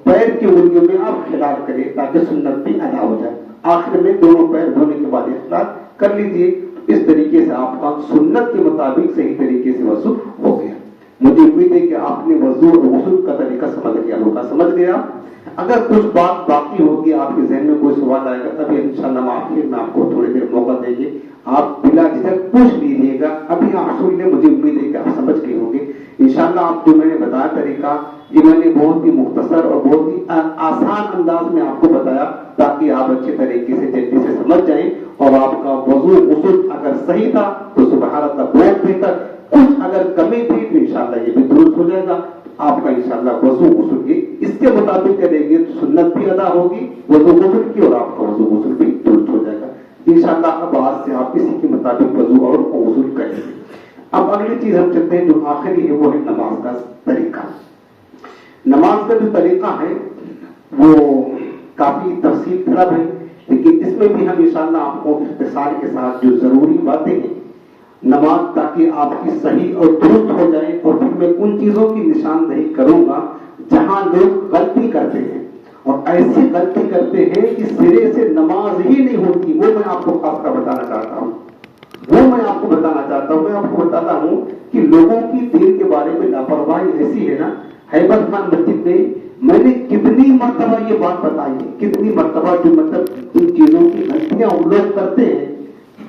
پیر کی انگلیوں میں آپ خلال کریں تاکہ سنت بھی ادا ہو جائے۔ آخر میں دونوں پیر دھونے کے بعد اخلاص کر لیجیے۔ اس طریقے سے آپ کا سنت کے مطابق صحیح طریقے سے وضو ہو گیا۔ مجھے امید ہے کہ آپ نے وضو اور غسل کا طریقہ سمجھ لیا ہوگا، سمجھ گیا۔ اگر کچھ بات باقی ہوگی، آپ کے ذہن میں کوئی سوال آئے گا، تبھی انشاءاللہ آخر میں آپ کو تھوڑی دیر موقع دیں گے، آپ بلا جھجک پوچھ لیجیے گا۔ ابھی آپ سن لیں، مجھے امید ہے کہ آپ سمجھ گئے ہوں گے انشاءاللہ۔ آپ جو میں نے بتایا طریقہ، یہ میں نے بہت ہی مختصر اور بہت ہی آسان انداز میں آپ کو بتایا تاکہ آپ اچھے طریقے سے جلدی سے سمجھ جائیں اور آپ کا وضو غسل اگر صحیح تھا تو سبحان اللہ بہت بہتر، کچھ اگر کمی تھی تو انشاءاللہ یہ بھی درست ہو جائے گا۔ آپ کا انشاءاللہ وضو غسل کی اس کے مطابق کریں گے تو سنت بھی ادا ہوگی وضو غسل کی، اور آپ کا وضو غسل بھی درست ہو جائے گا انشاءاللہ۔ اب آج سے آپ اسی کے مطابق وضو اور غسل کریں گے۔ اب اگلی چیز ہم چلتے ہیں جو آخری ہے، وہ ہے نماز کا طریقہ۔ نماز کا جو طریقہ ہے وہ کافی تفصیل طلب ہے، لیکن اس میں بھی ہم انشاءاللہ آپ کو اختصار کے ساتھ جو ضروری باتیں ہیں نماز تاکہ آپ کی صحیح اور درست ہو جائے، اور پھر میں ان چیزوں کی نشاندہی کروں گا جہاں لوگ غلطی کرتے ہیں اور ایسی غلطی کرتے ہیں کہ سرے سے نماز ہی نہیں ہوتی، وہ میں آپ کو خاص کر بتانا چاہتا ہوں۔ میں آپ کو بتاتا ہوں کہ لوگوں کی دین کے بارے میں لاپرواہی ایسی ہے نا۔ ہیبت خان مسجد میں نے کتنی مرتبہ یہ بات بتائی ہے، کتنی مرتبہ جو مطلب ان چیزوں کی غلطیاں لوگ کرتے ہیں،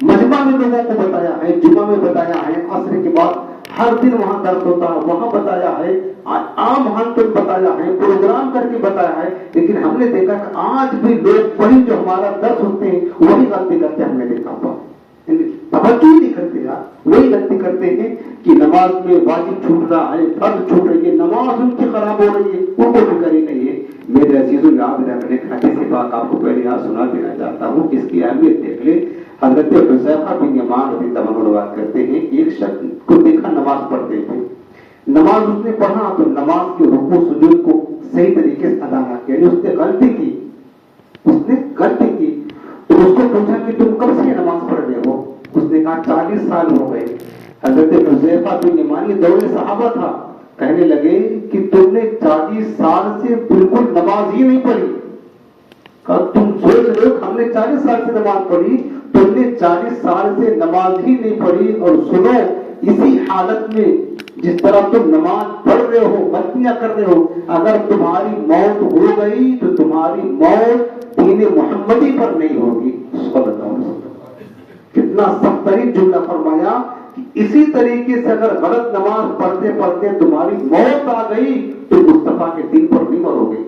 مجمع میں لوگوں کو بتایا ہے، جمعہ میں بتایا ہے، عصر کے بعد ہر دن وہاں درس ہوتا ہے وہاں بتایا ہے، عام حال پر بتایا ہے، پروگرام کر کے بتایا ہے، لیکن ہم نے دیکھا کہ آج بھی لوگ وہی جو ہمارا درس ہوتے ہیں وہی غلطی کرتے ہم نے دیکھا ہوا، توجہ نہیں کرتے یار، وہی غلطی کرتے ہیں کہ نماز میں واجب چھوٹ رہا ہے، فرض چھوٹ رہی ہے، نماز ان کی خراب ہو رہی ہے، ان کو فکر ہی نہیں ہے۔ میرے عزیزوں یاد رکھنے کا حدیث پاک آپ کو پہلے یاد سنا دینا چاہتا ہوں، اس کی اہمیت دیکھ لیں۔ حضرت حذیفہ بن یمان رضی اللہ عنہ روایت کرتے ہیں، ایک شخص کو دیکھا نماز پڑھتے تھے، نماز اس نے پڑھا تو نماز کے رکوع سجود کو صحیح طریقے سے ادا نہ کیا، اس نے غلطی کی تو اس کو پوچھا کہ تم کب سے نماز پڑھ رہے ہو؟ اس نے کہا 40 سال ہو گئے۔ حضرت حذیفہ بن یمان یہ دور صحابہ تھا، کہنے لگے کہ تم نے 40 سال سے بالکل نماز ہی نہیں پڑھی۔ کہا تم سوچ رہے ہو ہم نے 40 سال سے نماز پڑھی، تم نے 40 سال سے نماز ہی نہیں پڑھی، اور سنو اسی حالت میں جس طرح تم نماز پڑھ رہے ہو غلطیاں کر رہے ہو، اگر تمہاری موت ہو گئی تو تمہاری موت دین محمدی پر نہیں ہوگی۔ صلی اللہ علیہ وسلم کتنا سخت ترین جملہ فرمایا کہ اسی طریقے سے اگر غلط نماز پڑھتے پڑھتے تمہاری موت آ گئی تو مصطفیٰ کے دین پر نہیں مرو گے،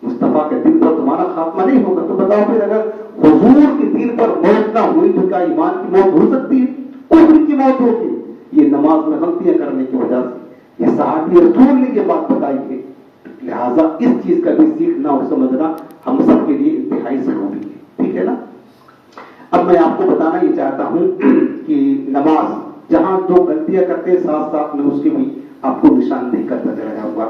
مصطفیٰ کے دین پر تمہارا خاتمہ نہیں ہوگا۔ تو بتاؤ پھر اگر حضور کے دین پر موت نہ ہوئی تو کیا ایمان کی موت ہو سکتی ہے؟ کفر کی موت ہوگی۔ یہ نماز میں غلطیاں کرنے کی وجہ سے یہ صحابی رسول نے یہ بات بتائی ہے، لہٰذا اس چیز کا بھی سیکھنا اور سمجھنا ہم سب کے لیے انتہائی ضروری ہے، ٹھیک ہے نا۔ اب میں آپ کو بتانا یہ چاہتا ہوں کہ نماز جہاں دو غلطیاں کرتے ہیں ساتھ ساتھ میں اس کی بھی آپ کو نشاندہی کرتا چلا جاؤں گا۔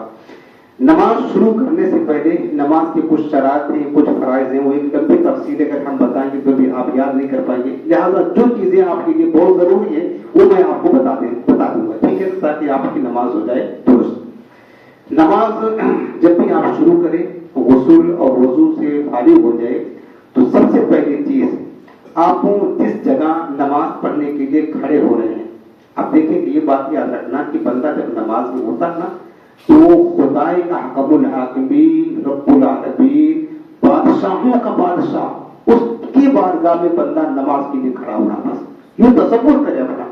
نماز شروع کرنے سے پہلے نماز کے کچھ شرائط ہیں، کچھ فرائض ہیں، وہ ایک لمبی تفصیل اگر ہم بتائیں گے تو بھی آپ یاد نہیں کر پائیں گے، لہٰذا جو چیزیں آپ کے لیے بہت ضروری ہیں وہ میں آپ کو بتا دوں گا، ٹھیک ہے، تاکہ آپ کی نماز ہو جائے درست۔ نماز جب بھی آپ شروع کریں غسل اور وضو سے فارغ ہو جائے تو سب سے پہلی چیز آپ جس جگہ نماز پڑھنے کے لیے کھڑے ہو رہے ہیں، آپ دیکھیں کہ یہ بات یاد رکھنا کہ بندہ جب نماز میں ہوتا نا تو خدائے احکم الحاکمین رب العالمین بادشاہوں کا بادشاہ اس کی بارگاہ میں بندہ نماز کے لیے کھڑا ہونا، بس یوں تصور کرے اپنا،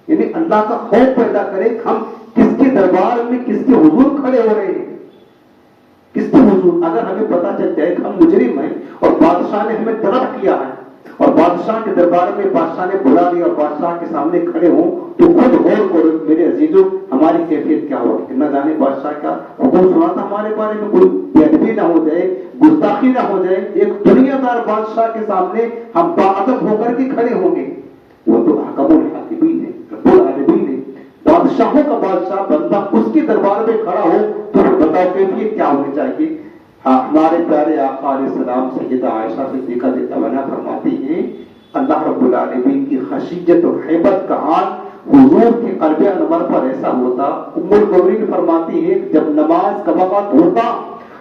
یعنی اللہ کا خوف پیدا کرے، ہم کس کے دربار میں کس کے حضور کھڑے ہو رہے ہیں، کس کے حضور؟ اگر ہمیں پتا چل جائے کہ ہم مجرم ہیں اور بادشاہ نے ہمیں طلب کیا ہے اور بادشاہ کے دربار میں بادشاہ نے بلا لیا اور بادشاہ کے سامنے کھڑے ہوں تو خود غور کرو میرے عزیزوں ہماری کیفیت کیا ہوگی۔ نہ جانے بادشاہ کا حکم سنا تھا ہمارے بارے میں، کوئی بے ادبی نہ ہو جائے، گستاخی نہ ہو جائے، ایک دنیا دار بادشاہ کے سامنے ہم باادب ہو کر کے کھڑے ہوں گے۔ وہ تو حکم الحاکمین ہے، رب العالمین ہے، بادشاہوں کا بادشاہ بندہ اس کے دربار میں کھڑا ہو تو بتاؤ کیفیت کیا ہونی چاہیے۔ ہمارے پیارے آقا علیہ السلام سیدہ عائشہ صدیقہ رضی فرماتی ہیں اللہ رب العالمین کی خشیت اور ہیبت کا حال حضور کے قلب انور پر ایسا ہوتا۔ ام المؤمنین فرماتی ہے جب نماز کا وقت ہوتا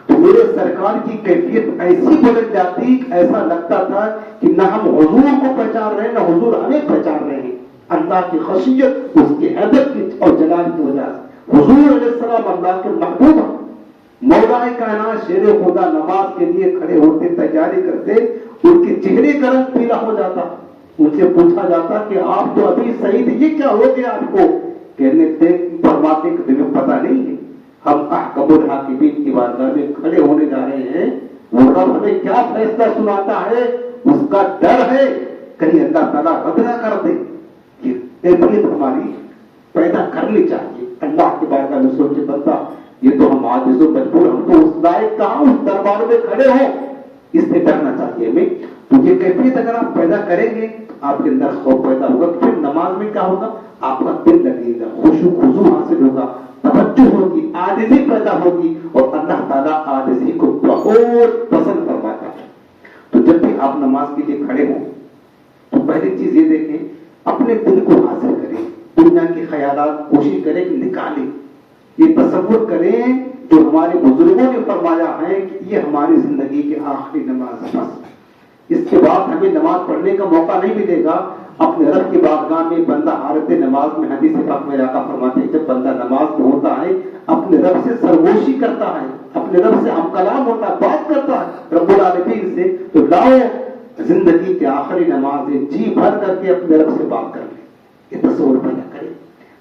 تو میرے سرکار کی کیفیت ایسی بدل جاتی، ایسا لگتا تھا کہ نہ ہم حضور کو پہچان رہے ہیں نہ حضور ہمیں پہچان رہے ہیں۔ اللہ کی خشیت، اس کی ہیبت کی اور جلال کی وجہ سے حضور علیہ السلام اللہ کے محبوب ہیں۔ مولا کائنات شیر خدا نماز کے لیے کھڑے ہوتے، تیاری کرتے، ان کے چہرے کا رنگ پیلا ہو جاتا، ان سے پوچھا جاتا کہ آپ تو ابھی صحیح تھے، یہ کیا ہو گیا آپ کو؟ کہنے تھے فرماتے کہ تمہیں پتہ نہیں ہے ہم احکم الحاکمین کی بارگاہ میں کھڑے ہونے جا رہے ہیں، وہ رب ہمیں کیا فیصلہ سناتا ہے اس کا ڈر ہے کہیں اللہ تعالیٰ رد نہ کر دے۔ یہ کیفیت ہماری پیدا کرنی چاہیے۔ اللہ کی بارگاہ میں سوچے بندہ یہ تو ہم عاجز و مجبور، ہم تو اس لائق کہاں اس دربار میں کھڑے ہوں، اس سے ڈرنا چاہیے ہمیں۔ تو یہ کیفیت اگر آپ پیدا کریں گے آپ کے اندر خوف پیدا ہوگا، تو پھر نماز میں کیا ہوگا؟ آپ کا دل لگے گا، خشوع خضوع حاصل ہوگا، توجہ ہوگی، عاجزی پیدا ہوگی اور اللہ تعالیٰ عاجزی کو بہت پسند فرماتا ہے۔ تو جب بھی آپ نماز کے لیے کھڑے ہوں تو پہلی چیز یہ دیکھیں اپنے دل کو حاصل کریں، دنیا کے خیالات کوشش کریں کہ نکالیں، یہ تصور کریں جو ہمارے بزرگوں نے فرمایا ہے کہ یہ ہماری زندگی کی آخری نماز ہے، بس اس کے بعد ہمیں نماز پڑھنے کا موقع نہیں ملے گا۔ اپنے رب کی بارگاہ میں بندہ حالت نماز میں حدیث پاک میں آقا فرماتے ہیں جب بندہ نماز میں ہوتا ہے اپنے رب سے سرگوشی کرتا ہے، اپنے رب سے ہم کلام ہوتا ہے، بات کرتا ہے رب العالمین سے، تو لاؤ زندگی کی آخری نماز ہے، جی بھر کر کے اپنے رب سے بات کر لیں، یہ تصور پیدا کریں۔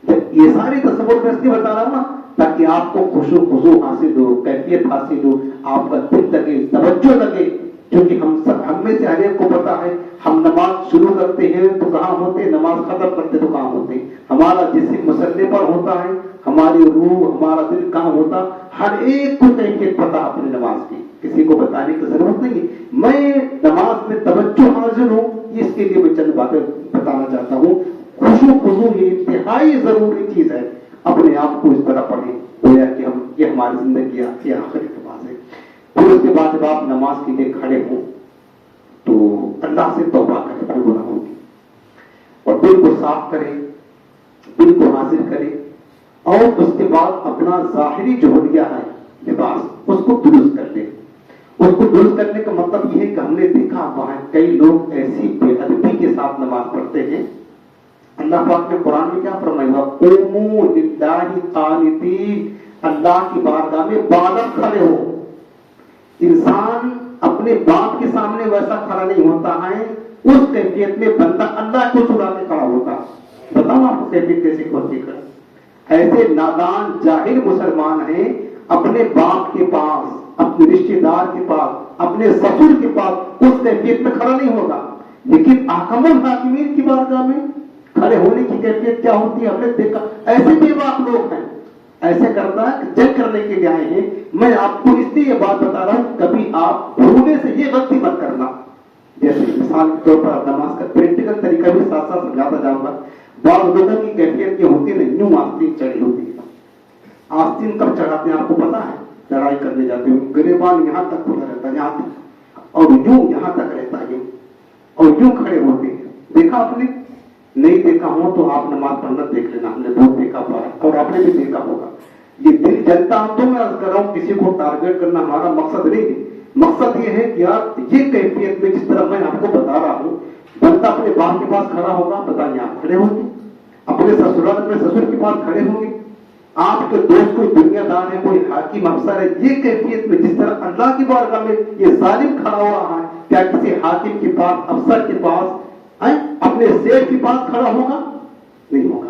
جب یہ ساری تصور میں اس لیے بتا رہا ہوں نا تاکہ آپ کو خشوع خضوع حاصل ہو، کیفیت حاصل ہو، آپ کا دل لگے، توجہ لگے، کیونکہ ہم میں سے ہر ایک کو پتا ہے ہم نماز شروع کرتے ہیں تو کہاں ہوتے، نماز ختم کرتے تو کہاں ہوتے، ہمارا جسم مسلح پر ہوتا ہے، ہماری روح ہمارا دل کہاں ہوتا، ہر ایک کو کیفیت پتا اپنی نماز کی، کسی کو بتانے کی ضرورت نہیں ہے۔ میں نماز میں توجہ حاصل ہوں اس کے لیے میں چند باتیں بتانا چاہتا ہوں۔ خشوع خضوع یہ انتہائی ضروری چیز ہے، اپنے آپ کو اس طرح پڑھیں گویا کہ ہم یہ ہماری زندگی کی آخری نماز ہے۔ پھر اس کے بعد جب آپ نماز کے لیے کھڑے ہوں تو اللہ سے توبہ کریں اپنے گناہوں کی اور دل کو صاف کریں، دل کو حاضر کریں اور اس کے بعد اپنا ظاہری جو حلیہ ہے لباس اس کو درست کر لیں۔ اس کو درست کرنے کا مطلب یہ ہے کہ ہم نے دیکھا ہوا ہے کئی لوگ ایسی بے ادبی کے ساتھ نماز پڑھتے ہیں۔ اللہ پاک نے قرآن میں کیا فرمایا؟ قوموا للہ قانتین، اللہ کی بارگاہ میں باادب کھڑے ہو۔ انسان اپنے باپ کے سامنے ویسا کھڑا نہیں ہوتا ہے، اس کیفیت میں بندہ اللہ کو چھڑا کے کھڑا ہوتا۔ بتاؤ آپ کو کیفیت کیسے ہوتی ہے؟ ایسے نادان جاہل مسلمان ہیں اپنے باپ کے پاس، اپنے رشتہ دار کے پاس، اپنے سسر کے پاس اس کیفیت میں کھڑا نہیں ہوگا، لیکن احکم الحاکمین کی بارگاہ میں کھڑے ہونے کی کیفیت کیا ہوتی ہے ہم نے دیکھا۔ ایسے بے باک لوگ ہیں، ایسے کرتا ہے کہ جنگ کرنے کے لیے آئے ہیں۔ میں آپ کو اس لیے یہ بات بتا رہا ہوں کبھی آپ بھولنے سے یہ غلطی مت کرنا۔ جیسے مثال کے طور پر نماز کا پریکٹیکل طریقہ بھی ساتھ ساتھ سمجھاتا جاؤں گا۔ بعض لوگوں کی کیفیت یہ ہوتی ہے یوں آستین چڑھی ہوتی ہے۔ آستین کب چڑھاتے ہیں آپ کو پتا ہے؟ لڑائی کرنے جاتے ہیں گریبان یہاں تک کھلا رہتا ہے، یہاں تک، اور یوں یہاں تک رہتا ہے اور یوں کھڑے ہوتے ہیں۔ دیکھا آپ نے؟ نہیں دیکھا ہو تو آپ نماز پڑھنا دیکھ لینا، ہم نے بہت دیکھا پڑا اور آپ نے بھی دیکھا ہوگا۔ یہ دل جلتا ہوں تو میں عرض کر رہا ہوں، کسی کو ٹارگیٹ کرنا ہمارا مقصد نہیں ہے۔ مقصد یہ ہے کہ یار یہ کیفیت میں جس طرح میں آپ کو بتا رہا ہوں، بندہ اپنے باپ کے پاس کھڑا ہوگا، بتائیے آپ کھڑے ہوں گے، اپنے سسرال اپنے سسر کے پاس کھڑے ہوں گے، آپ کے دوست کوئی دنیا دار ہے، کوئی حاکم افسر ہے، یہ کیفیت میں جس طرح اللہ کی بارگاہ میں یہ ظالم کھڑا ہو رہا ہے، کیا کسی حاکم کے پاس، افسر کے پاس، اپنے سیٹ کے پاس کھڑا ہوگا؟ نہیں ہوگا۔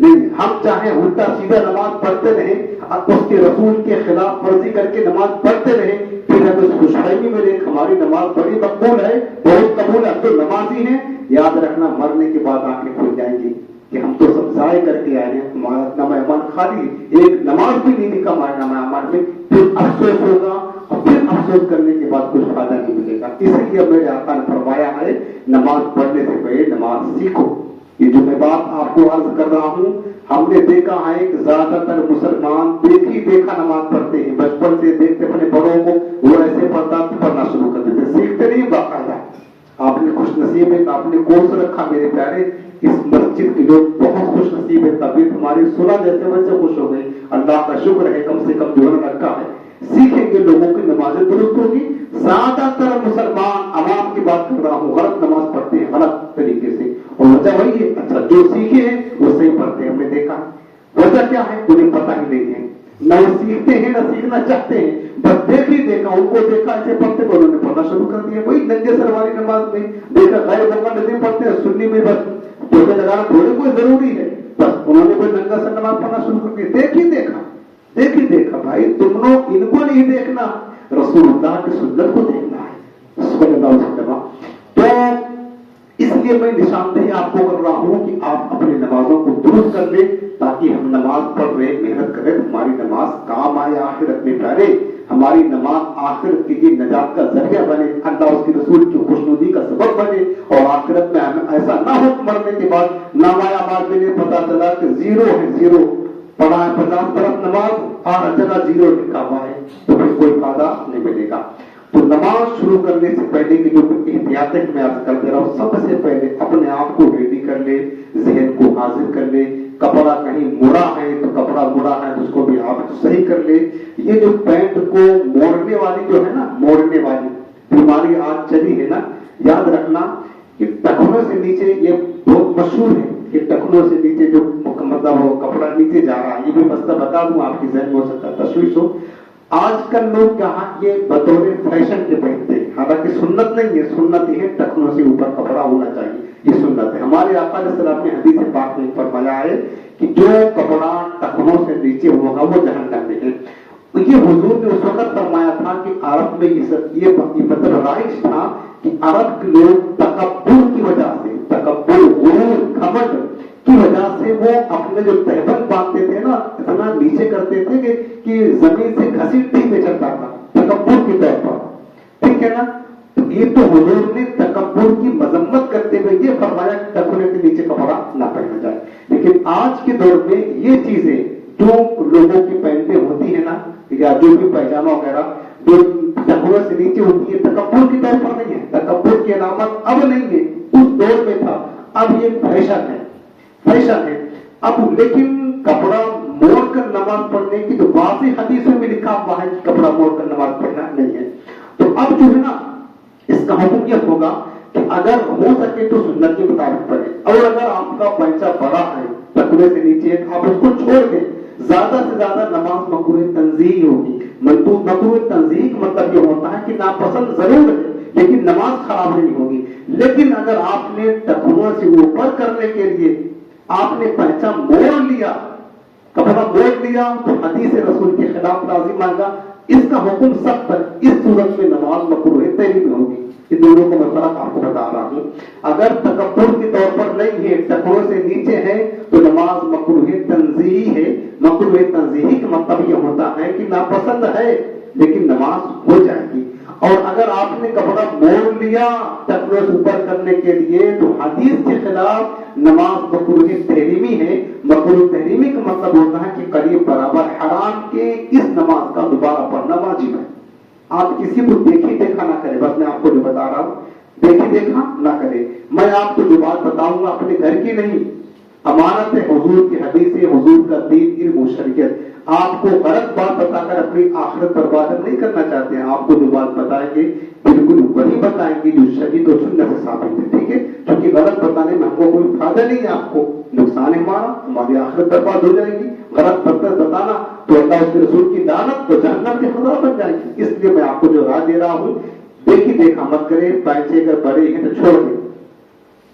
نہیں، ہم چاہیں الٹا سیدھا نماز پڑھتے رہیں، اس کے رسول کے خلاف ورزی کر کے نماز پڑھتے رہیں، پھر ہمیں خوش فہمی میں دیکھ ہماری نماز بڑی مقبول ہے، بہت قبول ہے، تو نمازی ہیں، یاد رکھنا مرنے کے بعد آنکھیں کھل جائیں گی کہ ہم تو سب ضائع کر کے آئے ہیں، ہمارا نام ایمان خالی، ایک نماز بھی نہیں لکھا ہمارے نام ایمان میں، پھر افسوس ہوگا، اور پھر افسوس کرنے کے بعد کچھ فائدہ نہیں ملے گا۔ اس لیے میرے آقا نے فرمایا ہے نماز پڑھنے سے پہلے نماز سیکھو۔ یہ جو میں بات آپ کو عرض کر رہا ہوں، ہم نے دیکھا ہے کہ زیادہ تر مسلمان دیکھا نماز پڑھتے ہیں، بچپن سے دیکھتے اپنے بڑوں کو، وہ ایسے پڑھنا شروع کر دیتے، سیکھتے نہیں باقاعدہ۔ آپ نے خوش نصیب ہے، آپ نے کورس رکھا میرے پیارے، اس مسجد کے لوگ بہت خوش نصیب ہے، طبیعت ہماری سنا جیسے ویسے خوش ہو گئی، اللہ کا شکر ہے، کم سے کم جو ہے رکھا ہے، سیکھیں گے لوگوں کی نمازیں درست ہوگی۔ زیادہ تر مسلمان عوام کی بات کر رہا ہوں، غلط نماز پڑھتے ہیں، غلط طریقے سے، اور وجہ وہی ہے، اچھا جو سیکھے ہیں وہ صحیح پڑھتے ہیں، ہم نے دیکھا وجہ کیا ہے انہیں پتہ ہی نہیں ہے، نہ وہ سیکھتے ہیں نہ سیکھنا چاہتے ہیں، بس دیکھا ان کو دیکھا ایسے پڑھتے ہوئے انہوں نے پڑھنا شروع کر دیا، وہی ننگے سر والی نماز میں دیکھا، غیر موقع نہیں پڑھتے ہیں، سنی میں بس ٹوپے لگانا تھوڑے کوئی ضروری ہے، بس انہوں نے کوئی ننگا سر نماز پڑھنا شروع کر دیا، دیکھا بھائی، تم لوگ ان کو نہیں دیکھنا، رسول اللہ کی سنت کو دیکھنا ہے صلی اللہ علیہ وسلم۔ تو اس لیے میں نشاندہی آپ کو کر رہا ہوں کہ آپ اپنی نمازوں کو درست کر لیں، تاکہ ہم نماز پڑھ رہے محنت کریں، ہماری نماز کام آئے آخرت میں پیارے، ہماری نماز آخرت کے لیے نجات کا ذریعہ بنے، اللہ اس کے رسول کی خوشنودی کا سبب بنے، اور آخرت میں ایسا نہ ہو مرنے کے بعد نامہ اعمال میں پتا چلا کہ زیرو ہے، زیرو پڑھا ہے 50 برس نماز اور جگہ زیرو لکھا ہوا ہے، تو پھر کوئی فائدہ نہیں ملے گا۔ تو نماز شروع کرنے سے پہلے کی جو احتیاطیں میں عرض کر دے رہا ہوں، سب سے پہلے اپنے آپ کو ریڈی کر لے، ذہن کو حاضر کر لے، کپڑا کہیں مڑا ہے تو کپڑا مڑا ہے تو اس کو بھی آپ صحیح کر لے۔ یہ جو پینٹ کو موڑنے والی جو ہے نا، موڑنے والی بیماری آج چلی ہے نا، یاد رکھنا کہ ٹخنوں سے نیچے یہ بہت مشہور ہے کہ ٹخنوں سے نیچے جو مطلب وہ کپڑا نیچے جا رہا ہے، یہ بھی مسئلہ بتا دوں، آپ کی ذہن میں ہو سکتا ہے تشویش ہو۔ آج کل لوگ کہاں یہ بطور فیشن کے پہنتے ہیں، حالانکہ سنت نہیں ہے، سنت یہ ہے ٹخنوں سے اوپر کپڑا ہونا چاہیے، یہ سنت ہے۔ ہمارے آقا علیہ السلام نے حدیث پاک میں فرمایا ہے کہ جو کپڑا ٹخنوں سے نیچے ہوگا وہ جہنم میں ہے۔ یہ حضور نے اس وقت فرمایا تھا کہ عرب میں یہ مطلب رائج تھا کہ عرب کے لوگ تکبر کی وجہ سے، تکبر، غرور، گھمنڈ کی وجہ سے وہ اپنے جو تہبند باندھتے تھے نا، اتنا نیچے کرتے تھے کہ زمین سے گھسیٹتے ہوئے چلتا تھا، تکبر کے طور پر، ٹھیک ہے نا۔ تو یہ تو حضور نے تکبر کی مذمت کرتے ہوئے یہ فرمایا کہ ٹخنے کے نیچے کپڑا نہ پہنا جائے۔ لیکن آج کے دور میں یہ چیزیں جو لوگوں کی پینٹیں ہوتی ہیں نا، یا جو بھی پیجامہ وغیرہ جو ٹخنوں سے نیچے ہوتی ہے، تکبر کی طور پر نہیں ہے، تکبر کی علامت اب نہیں ہے، اس دور میں تھا، اب یہ فیشن ہے، فیشن ہے اب۔ لیکن کپڑا موڑ کر نماز پڑھنے کی تو واضح حدیثوں میں لکھا ہوا ہے کہ کپڑا موڑ کر نماز پڑھنا نہیں ہے۔ تو اب جو ہے نا اس کا حکم یہ ہوگا کہ اگر ہو سکے تو سنت کے مطابق پڑھیں، اور اگر آپ کا پیچا بڑا ہے، ٹخنے سے نیچے ہے، آپ اس کو چھوڑ دیں۔ زیادہ سے زیادہ نماز مکروہ تنزیہ ہوگی، مکروہ تنزیہ کا مطلب یہ ہوتا ہے کہ ناپسند ضرور ہے لیکن نماز خراب نہیں ہوگی۔ لیکن اگر آپ نے ٹخنوں سے اوپر کرنے کے لیے آپ نے پیچا موڑ لیا، کپڑا موڑ لیا، تو حدیث رسول کے خلاف لازم آئے گا، اس کا حکم سخت ہے۔ اس صورت میں نماز مکروہ تحریم میں ہوگی۔ یہ دونوں کو میں فرق آپ کو بتا رہا ہوں۔ اگر تکبر کے طور پر نہیں ہے، ٹخنوں سے نیچے ہے، تو نماز مکروہ تنزیہی ہے۔ مکروہ تنزیہی کا مطلب یہ ہوتا ہے کہ ناپسند ہے لیکن نماز ہو جائے گی۔ اور اگر آپ نے کپڑا موڑ لیا ٹخنوں سے اوپر کرنے کے لیے، تو حدیث کے خلاف نماز مکروہ تحریمی ہے۔ مکروہ تحریمی کا مطلب ہوتا ہے کہ قریب برابر حرام کے اس نماز کا دوبارہ پڑھنا واجب ہے۔ آپ کسی کو دیکھی دیکھا نہ کرے، بس میں آپ کو جو بتا رہا ہوں دیکھی دیکھا نہ کرے۔ میں آپ کو جو بات بتاؤں گا اپنے گھر کی نہیں، امانت ہے حضور کی حدیث، حضور کا دین، علم و شریعت۔ آپ کو غلط بات بتا کر اپنی آخرت برباد نہیں کرنا چاہتے ہیں، آپ کو جو بات بتائیں گے بالکل وہی بتائیں گے جو شریعت و سنت سے ثابت ہے، ٹھیک ہے؟ کیونکہ غلط بتانے میں ہم کو کوئی فائدہ نہیں ہے، آپ کو نقصان ہے، ہماری آخرت برباد ہو جائے گی۔ غلط بتانا تو اللہ اس کے رسول کی لعنت تو جہنم کے خطرہ بن جائے گی۔ اس لیے میں آپ کو جو رائے دے رہا ہوں، دیکھی دیکھا مت کرے، پیسے اگر بڑے ہیں تو چھوڑ دیں،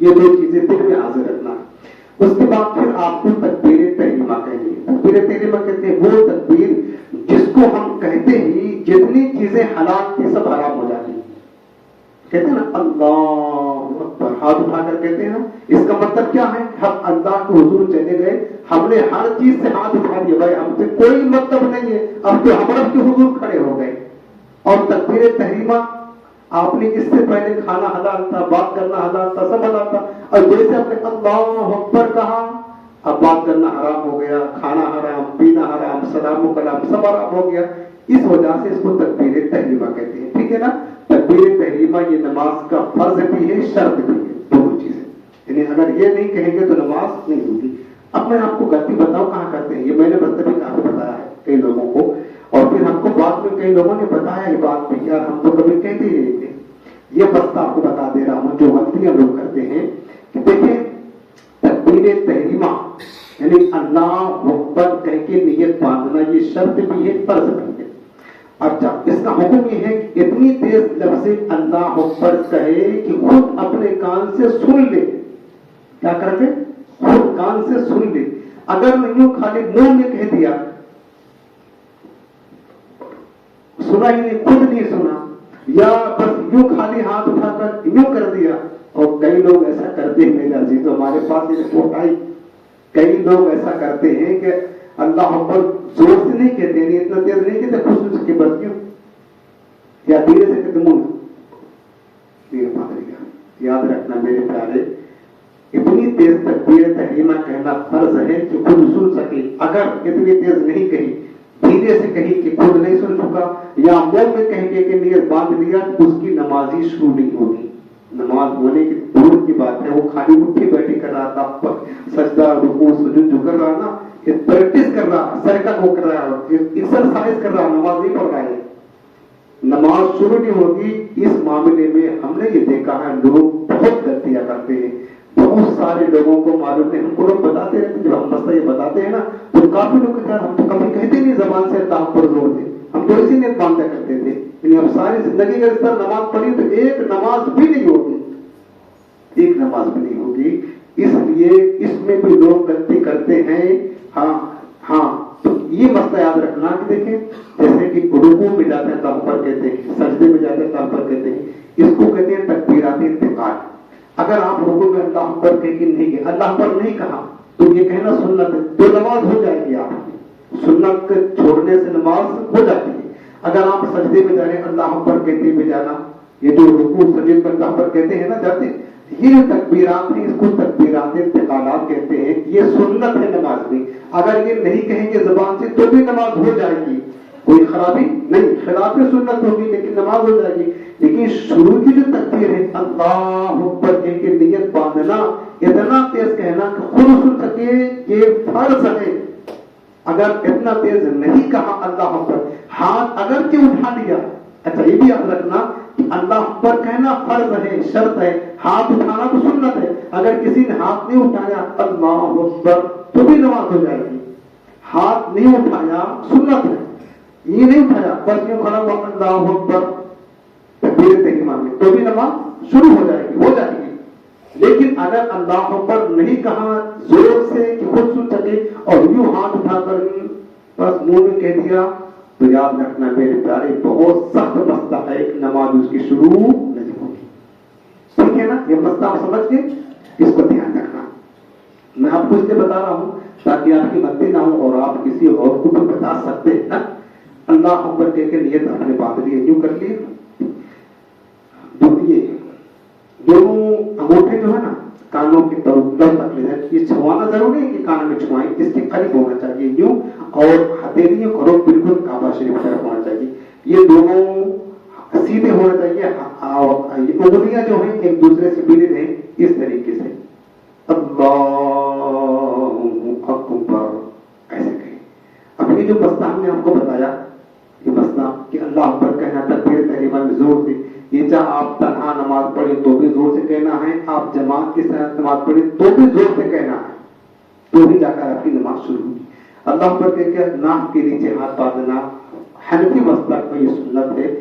یہ دو چیزیں دل میں حاضر رکھنا ہے۔ اس کے بعد پھر آپ کو تکبیر تحریمہ کہنی ہے۔ تکبیر تحریمہ کہتے ہیں وہ تکبیر جس کو ہم کہتے ہی جتنی چیزیں حلال تھی سب حرام ہو جاتی ہیں۔ کہتے ہیں نا اللہ اکبر، ہاتھ اٹھا کر کہتے ہیں نا، اس کا مطلب کیا ہے؟ ہم اللہ کے حضور چلے گئے، ہم نے ہر چیز سے ہاتھ اٹھا دیا، بھائی ہم سے کوئی مطلب نہیں ہے، اب تو ہم رب کے حضور کھڑے ہو گئے۔ اور تکبیر تحریمہ آپ نے اس سے پہلے کھانا حلال تھا، بات کرنا حلال تھا، سب حلال تھا، اور جیسے آپ نے اللہ اکبر کہا اب بات کرنا حرام ہو گیا، کھانا حرام، پینا حرام، سلام و کلام سب حرام ہو گیا۔ اس وجہ سے اس کو تکبیر تحریمہ کہتے ہیں، ٹھیک ہے نا۔ تکبیر تحریمہ یہ نماز کا فرض بھی ہے، شرط بھی ہے، دونوں چیزیں، یعنی اگر یہ نہیں کہیں گے تو نماز نہیں ہوگی۔ اب میں آپ کو غلطی بتاؤں کہاں کرتے ہیں، یہ میں نے بس بھی کافی بتایا ہے کئی لوگوں کو، اور پھر ہم کو بعد میں کئی لوگوں نے بتایا یہ بات بھی، یار ہم تو کبھی کہتے ہی نہیں تھے۔ یہ بس آپ کو بتا دے رہا ہوں جو غلطیاں لوگ کرتے ہیں کہ دیکھیں تکبیر تحریمہ یعنی اللہ اکبر کہہ کے نیت باندھنا یہ شرط بھی ہے، فرض بھی ہے۔ اچھا، اس کا حکم یہ ہے کہ اتنی تیز لفظ اللہ اکبر کہے کہ خود اپنے کان سے سن لے، کیا کرتے؟ خود کان سے سن لے، اگر نہیں خالی منہ میں کہہ دیا، سنا ہی نہیں، خود نہیں سنا، یا بس یوں خالی ہاتھ اٹھا کر یوں کر دیا۔ اور کئی لوگ ایسا کرتے ہیں میرے عزیز، ہمارے پاس یہ رپورٹ آئی، کئی لوگ ایسا کرتے ہیں کہ اللہ اکبر زور سے نہیں کہتے، نہیں اتنا تیز نہیں کہتے، خوش کے بس کیوں، یا دھیرے سے کہتے منہ دھیرے پادری کا۔ یاد رکھنا میرے پیارے، اتنی تیز تکبیر تحریمہ کہنا فرض ہے کہ خود سن سکے، اگر اتنی تیز نہیں کہی، دھیرے سے کہی کہ خود نہیں سن چکا، یا منہ میں کہہ کے کہ نیت باندھ لیا، اس کی نماز ہی شروع نہیں ہوگی۔ نماز ہونے کی دور کی بات ہے، وہ خالی اٹھی بیٹھی کر رہا تھا، سجدہ رکوع سجود جو کر رہا نا، یہ پریکٹس کر رہا، سرکت وہ کر رہا ہے، ایکسرسائز کر رہا، نماز نہیں پڑھ رہا ہے، نماز شروع نہیں ہوگی۔ اس معاملے میں ہم نے یہ دیکھا ہے لوگ بہت غلطیاں کرتے ہیں، بہت سارے لوگوں کو معلوم ہے، ہم کو لوگ بتاتے رہتے ہیں، جب ہم مسئلہ یہ بتاتے ہیں نا تو کافی لوگ کہتے ہیں ہم تو کبھی کہتے نہیں زبان سے اللہ پر زور دے، ہم تو اسی نیت باندھا کرتے تھے، یعنی اب ساری زندگی اگر اس طرح نماز پڑھی تو ایک نماز بھی نہیں ہوگی، ایک نماز بھی نہیں ہوگی۔ اس لیے اس میں بھی لوگ غلطی کرتے ہیں۔ ہاں تو یہ مسئلہ یاد رکھنا کہ دیکھیں جیسے کہ رکوع میں جاتے ہیں اللہ پر کہتے ہیں، سجدے میں جاتے ہیں اللہ پر کہتے ہیں، اس کو کہتے ہیں تکبیرات انتقال۔ اگر آپ رکوع میں اللہ پر کہہ کے نہیں گئے، اللہ پر نہیں کہا تو یہ کہنا سنت ہے، تو نماز ہو جائے گی، آپ کی سنت چھوڑنے سے نماز ہو جاتی ہے۔ اگر آپ سجدے میں جا رہے ہیں اللہ پر کہتے ہوئے جانا، یہ جو رکوع سجدے میں اللہ پر کہتے ہیں نا جاتے، یہ جو تکبیرات ہیں اس کو تکبیرات انتقالات کہتے ہیں، یہ سنت ہے نماز میں۔ اگر یہ نہیں کہیں گے زبان سے تو بھی نماز ہو جائے گی، کوئی خرابی نہیں، خلاف سنت ہوگی لیکن نماز ہو جائے گی۔ لیکن شروع کی جو تکبیر ہے اللہ اکبر کہہ کے نیت باندھنا، اتنا تیز کہنا کہ خود سن سکے یہ فرض ہے۔ اگر اتنا تیز نہیں کہا اللہ اکبر، ہاتھ اگر کہ اٹھا لیا، اچھا یہ بھی یاد رکھنا کہ اللہ اکبر کہنا فرض ہے، شرط ہے، ہاتھ اٹھانا تو سنت ہے۔ اگر کسی نے ہاتھ نہیں اٹھایا اللہ اکبر تو بھی نماز ہو جائے گی، ہاتھ نہیں اٹھایا سنت ہے، یہ نہیں اٹھایا بس یوں کھڑا ہوا اللہ اکبر تکبیر تحریمہ میں تو بھی نماز شروع ہو جائے گی، ہو جائے گی۔ لیکن اگر اللہ اکبر نہیں کہا زور سے کہ خود سن سکے اور یوں ہاتھ اٹھا کر بس منہ میں کہہ دیا تو یاد رکھنا میرے پیارے بہت سخت مسئلہ ہے کہ نماز اس کی شروع نہیں ہوگی، ٹھیک ہے نا۔ یہ مسئلہ آپ سمجھ کے اس کو دھیان رکھنا۔ میں آپ کو اس لیے بتا رہا ہوں تاکہ آپ کی غلطی نہ ہو اور آپ کسی اور کو بھی بتا سکتے ہیں نا۔ اللہ اکبر کہہ کے نیت اپنے باندھ لی، یوں کر لی، دونوں انگوٹھے جو ہے نا کانوں کی طرف تک لے جائیں، یہ چھوانا ضروری ہے کہ کان میں چھوائیں، اس کے قریب ہونا چاہیے یوں، اور ہتھیلیوں کو بالکل کعبہ شریف طرف ہونا چاہیے، یہ دونوں سیدھے ہونا چاہیے، انگلیاں جو ہیں ایک دوسرے سے ملے ہیں اس طریقے سے، اللہ اکبر ایسے کہیں۔ اب یہ جو مسئلہ ہم نے آپ کو بتایا، یہ مسئلہ کہ اللہ اکبر کہنا تکبیر تحریمہ میں زور سے، یہ چاہے آپ تنہا نماز پڑھیں تو بھی زور سے کہنا ہے، آپ جماعت کے ساتھ نماز پڑھیں تو بھی زور سے کہنا ہے، تو بھی جا کر آپ کی نماز شروع ہوگی۔ اللہ اکبر کہہ کے ناک کے نیچے ہاتھ باندھنا حنفی مسلک میں یہ سنت ہے،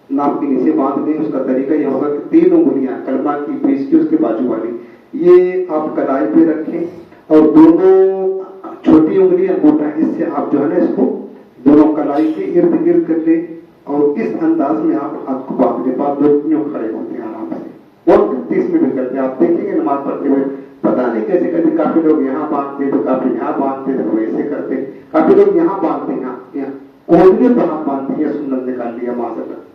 ناک کے نیچے باندھ دیں۔ اس کا طریقہ یہ ہوگا کہ 3 انگلیاں کلمہ کی بیچ کی اس کے بازو والی یہ آپ کلائی پہ رکھیں اور دونوں چھوٹی انگلی انگوٹھا اس سے آپ جو ہے نا اس کو دونوں کلائی کے ارد گرد کر لیں اور اس انداز میں آپ ہاتھ کو باندھ لیں. بعد لوگ یوں کھڑے ہوتے ہیں آرام سے, بہت تیز میں بھی کرتے ہیں. آپ دیکھیں گے نماز پڑھتے ہوئے پتا نہیں کیسے کبھی کافی لوگ یہاں باندھتے تو کافی یہاں باندھتے تو ویسے کرتے, کافی لوگ یہاں باندھتے ہیں یہاں کوہنیوں پر ہاتھ باندھتے ہیں, سنت نکال لیا معذرت,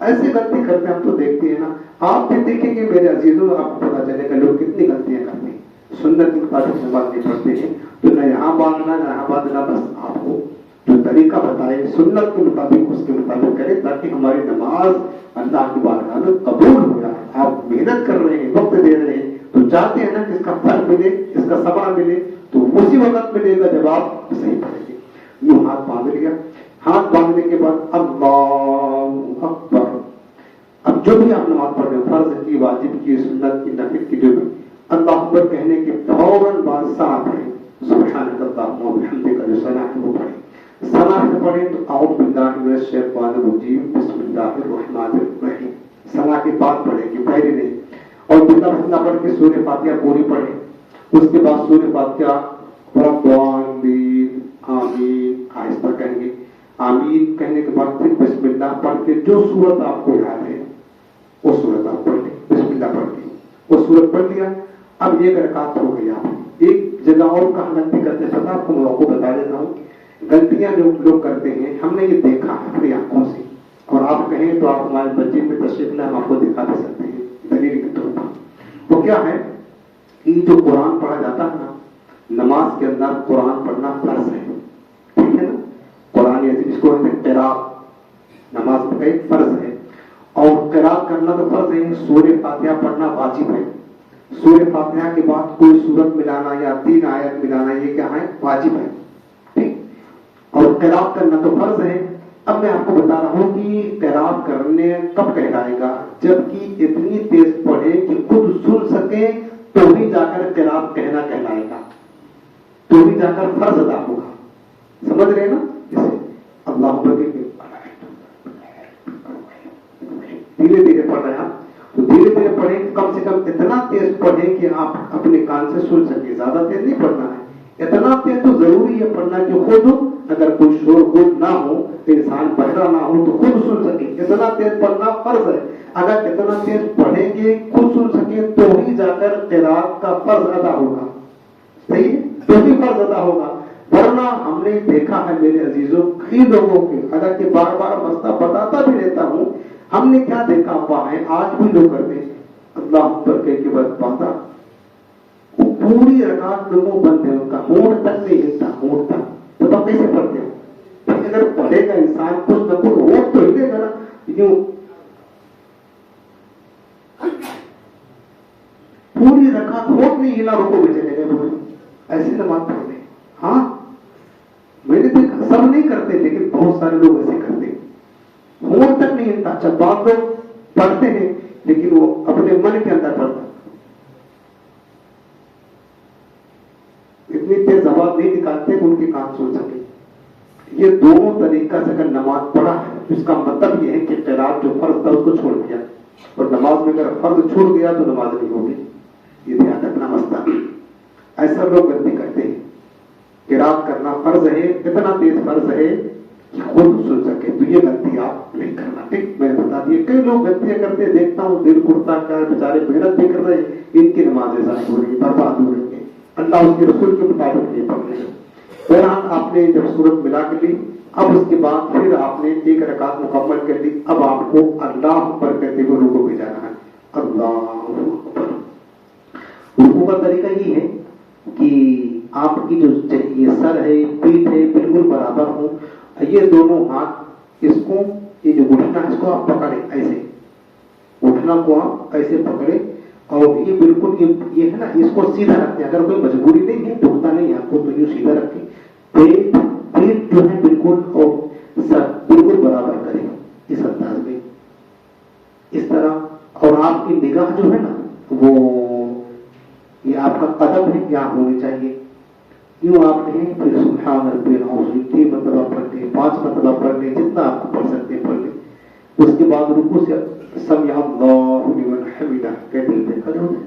ایسے غلطی کرتے ہیں. ہم تو دیکھتے ہیں نا, آپ بھی دیکھیں گے میرے عزیزوں, آپ کو پتا چلے گا لوگ کتنی غلطیاں کرتے ہیں. سنت کے مطابق نماز نہیں پڑھتے ہیں تو نہ یہاں باندھنا نہ یہاں باندھنا, بس آپ کو جو طریقہ بتائے سنت کے مطابق اس کے مطابق کریں تاکہ ہماری نماز اللہ کی بارگاہ میں قبول ہو جائے. آپ محنت کر رہے ہیں, وقت دے رہے ہیں تو چاہتے ہیں نا کہ اس کا پھل ملے, اس کا ثواب ملے, تو اسی وقت ملے گا جب آپ صحیح پڑھیں گے. یوں ہاتھ باندھ لیا, ہاتھ باندھنے کے بعد اللہ اکبر. اب جو بھی آپ نماز پڑھ رہے ہو, فرض کی, واجب کی, سنت کی, نفل کی, جو بھی اللہ اکبر کہنے کے فوراً بعد ثنا پڑھیں, سبحانک اللہم و بحمدک, جو ثنا ہے وہ پڑھیں. ثنا سے پڑھیں تو اعوذ باللہ من الشیطان الرجیم بسم اللہ الرحمن الرحیم. ثنا کے بعد پڑھیں گے, پہلے نہیں. اور بسم اللہ پڑھ کے سورہ فاتحہ پوری پڑھیں. اس کے بعد سورہ فاتحہ ربانین آمین آہستہ کہیں گے. آمین کہنے کے بعد پھر بسم اللہ پڑھ کے جو سورت آپ کو یاد ہے وہ سورت آپ پڑھ لیں. بسم اللہ پڑھ کے وہ سورت پڑھ لیا. اب ایک رکعت ہو گئی. آپ ایک جگہ اور کہاں غلطی کرتے ہیں, آپ کو میں بتا دیتا ہوں. غلطیاں جو لوگ کرتے ہیں ہم نے یہ دیکھا ہے اپنی آنکھوں سے, اور آپ کہیں تو آپ ہمارے بچے میں تشریف لائیں, ہم آپ کو دکھا دے سکتے ہیں دلیل کے طور پر. وہ کیا ہے کہ جو قرآن پڑھا جاتا ہے نا, نماز کے اندر قرآن پڑھنا فرض ہے, ٹھیک ہے نا. قرآن اس کو قراءت نماز کا ایک فرض ہے, اور قراءت کرنا تو فرض ہے. سورہ فاتحہ پڑھنا واجب ہے. سورہ فاتحہ کے بعد کوئی سورت ملانا یا 3 آیت ملانا یہ کیا ہے, واجب ہے, ٹھیک. اور قراءت کرنا تو فرض ہے. اب میں آپ کو بتا رہا ہوں کہ قراءت کرنے کب کہلائے گا, جبکہ اتنی تیز پڑھے کہ خود سن سکے تو ہی جا کر قراءت کہنا کہلائے گا, تو ہی جا کر فرض ادا ہوگا. سمجھ رہے نا. جیسے اللہ دھیرے دھیرے پڑھ رہے ہیں تو دھیرے دھیرے پڑھیں, کم سے کم اتنا تیز پڑھیں کہ آپ اپنے کان سے سن سکیں. زیادہ تیز نہیں پڑھنا ہے, اتنا تیز تو ضروری ہے پڑھنا کہ خود اگر کوئی شور خود نہ ہو تو انسان بہرا نہ ہو تو خود سن سکے. اتنا تیز پڑھنا فرض ہے. اگر اتنا تیز پڑھیں گے خود سن سکے تو ہی جا کر قراءت کا فرض ادا ہوگا, صحیح, تو ہی فرض ادا ہوگا. ورنہ ہم نے دیکھا ہے میرے عزیزوں کئی لوگوں کے, اگر کہ بار بار مسئلہ بتاتا بھی رہتا ہوں, ہم نے کیا دیکھا ہوا ہے, آج بھی لوگ کرتے ہیں اللہ اکبر کے بعد باندھا, وہ پوری رکعت میں منہ بند ہے ان کا, ہونٹ تک نہیں ہلتا, ہونٹ تک. تو تب کیسے پڑھتے ہو؟ اگر پڑھے گا انسان کچھ نہ کچھ ہونٹ تو ہلے گا نا, یوں پوری رکعت ہونٹ نہیں ہلا, رکوع میں چلے گئے, ایسے نماز پڑھ لیں. ہاں میں نے دیکھا, سب نہیں کرتے لیکن بہت سارے لوگ ایسے کرتے ہیں, ہونٹ تک نہیں ہلتا. اچھا بعض لوگ پڑھتے ہیں لیکن وہ اپنے من کے اندر پڑھتا, اتنی تیز آواز نہیں نکالتے کہ ان کے کان سن سکے. یہ دونوں طریقہ سے اگر نماز پڑھا ہے اس کا مطلب یہ ہے کہ قراءت جو فرض تھا اس کو چھوڑ دیا, اور نماز میں اگر فرض چھوڑ گیا تو نماز نہیں ہوگی. یہ دھیان رکھنا مسئلہ. ایسا لوگ غلطی کرتے ہیں. قراءت کرنا فرض ہے, اتنا تیز فرض ہے کہ خود سن سکے, تو یہ غلطی آپ نہیں کرنا, ٹھیک. میں نے بتا دیا کئی لوگ غلطیاں کرتے دیکھتا ہوں, دل کرتا کر بیچارے محنت بھی کر رہے ہیں, ان کی نمازیں ضائع ہو رہی ہیں, برباد ہو رہی ہیں, اللہ اس کے رسول کے مطابق نہیں پڑھ رہے. بہرحال آپ نے جب صورت ملا کر لی, اب اس کے بعد پھر آپ نے ایک رکعت مکمل کر لی. اب آپ کو اللہ اکبر کہتے ہوئے رکوع پہ جانا ہے. اللہ اکبر. رکوع کا طریقہ یہ ہے کہ آپ کی جو یہ سر ہے, پیٹھ ہے, بالکل برابر ہو. یہ دونوں ہاتھ اس کو, یہ جو گھٹنا ہے اس کو آپ پکڑے, ایسے گھٹنا کو آپ ایسے پکڑے, اور یہ بالکل یہ ہے نا, اس کو سیدھا رکھتے ہیں. اگر کوئی مجبوری نہیں ہے, ڈھکتا نہیں ہے آپ کو, تو یہ سیدھا رکھیں. پیٹ جو ہے بالکل, اور سر بالکل برابر کریں اس انداز میں, اس طرح. اور آپ کی نگاہ جو ہے نا وہ یہ آپ کا قدم ہے کیا ہونی چاہیے, یوں آپ کہیں. پھر سبحان ربی العظیم 3 مرتبہ پڑھ لیں, 5 مرتبہ پڑھ لیں, جتنا آپ کو پڑھ سکتے پڑھ لیں. اس کے بعد رکوع سے سمع اللہ لمن حمدہ کہتے ہیں, کھڑے ہو جائیں,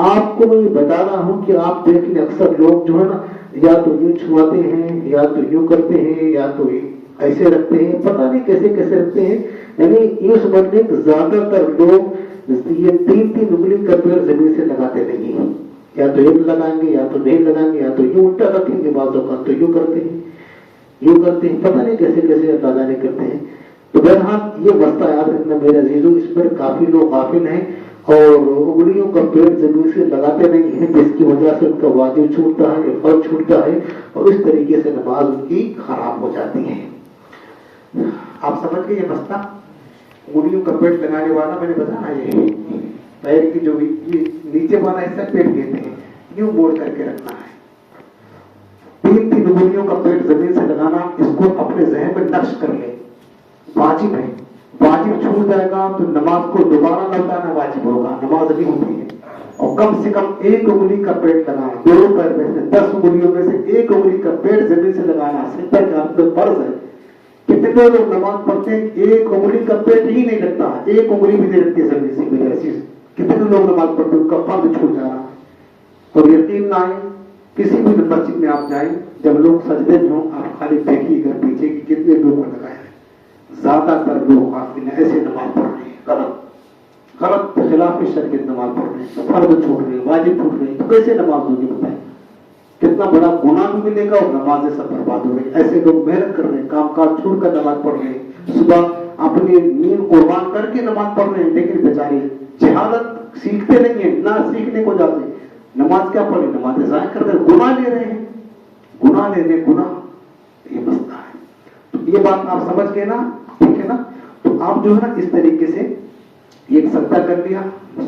آپ کو میں یہ بتا رہا ہوں کہ آپ دیکھ لیں اکثر لوگ جو ہے نا یا تو یوں چھواتے ہیں یا تو یوں کرتے ہیں یا تو ایسے رکھتے ہیں، پتہ نہیں کیسے کیسے رکھتے ہیں. یعنی یہ سمجھ لیں کہ زیادہ تر لوگ یہ 3 انگلی کا پیڑ زمین سے لگاتے نہیں ہیں، یا تو ایک لگائیں گے یا تو نہیں لگائیں گے یا تو یوں الٹا رکھیں گے، بعض اوقات تو یوں کرتے ہیں، پتہ نہیں کیسے کیسے اللہ جانے کرتے ہیں. تو بہرحال یہ مسئلہ یاد رکھنا میرے عزیزوں، اس پر کافی لوگ غافل ہیں اور انگلیوں کا پیڑ زمین سے لگاتے نہیں ہیں، جس کی وجہ سے ان کا واجب چھوٹتا ہے، فرض چھوٹتا ہے اور اس طریقے سے نماز ان کی خراب ہو جاتی ہے. آپ سمجھ گئے یہ مسئلہ؟ انگلیوں کا پیڑ لگانے والا میں نے بتایا یہ پیر کی جو نیچے والا حصہ پیڑ کہتے ہیں، یوں موڑ کر کے رکھنا ہے. 3 انگلیوں کا پیڑ زمین سے لگانا، اس کو اپنے ذہن میں نقش کر لیں، واجب ہے. واجب چھوٹ جائے گا تو نماز کو دوبارہ لوٹانا واجب ہوگا، نماز نہیں ہوتی ہے. اور کم سے کم 1 انگلی کا پیڑ لگانا، دونوں پیر میں سے 10 انگلیوں میں سے 1 انگلی کا پیڑ زمین سے لگانا سجدہ کا آپ پہ فرض ہے. کتنے لوگ نماز پڑھتے ہیں 1 انگلی کا پیڑ ہی نہیں لگتا، 1 انگلی بھی نہیں لگتی زمین سے میرے عزیز. کتنے لوگ نماز پڑھتے ہیں ان کا فرض چھوٹ جا رہا. اور یقین نہ آئے کسی بھی مسجد میں آپ جائیں، جب لوگ سجدے میں ہوں آپ خالی دیکھیے گا پیچھے کہ کتنے لوگوں نے لگایا ہے. زیادہ تر لوگ غافل ہیں، ایسے نماز پڑھ رہے ہیں، غلط خلاف شریعت نماز پڑھ رہے ہیں، فرض چھوڑ رہے ہیں، واجب چھوڑ رہے ہیں. تو کیسے نماز ہوگی بتائیں؟ کتنا بڑا گناہ بھی ملے گا اور نمازیں سب برباد ہو رہی ہیں. ایسے لوگ محنت کر رہے ہیں، کام کاج چھوڑ کر نماز پڑھ رہے ہیں، صبح اپنی نیند قربان کر کے نماز پڑھ رہے ہیں، لیکن بیچارے جہالت سیکھتے نہیں ہیں، نہ سیکھنے کو جاتے ہیں. نماز کیا پڑھیں؟ نماز ضائع کر رہے ہیں، گناہ لے رہے ہیں، گناہ لے رہے گناہ. یہ مسئلہ ہے. تو یہ بات آپ سمجھ گئے نا؟ ٹھیک ہے نا؟ تو آپ جو ہے نا اس طریقے سے ایک سجدہ کر لیا،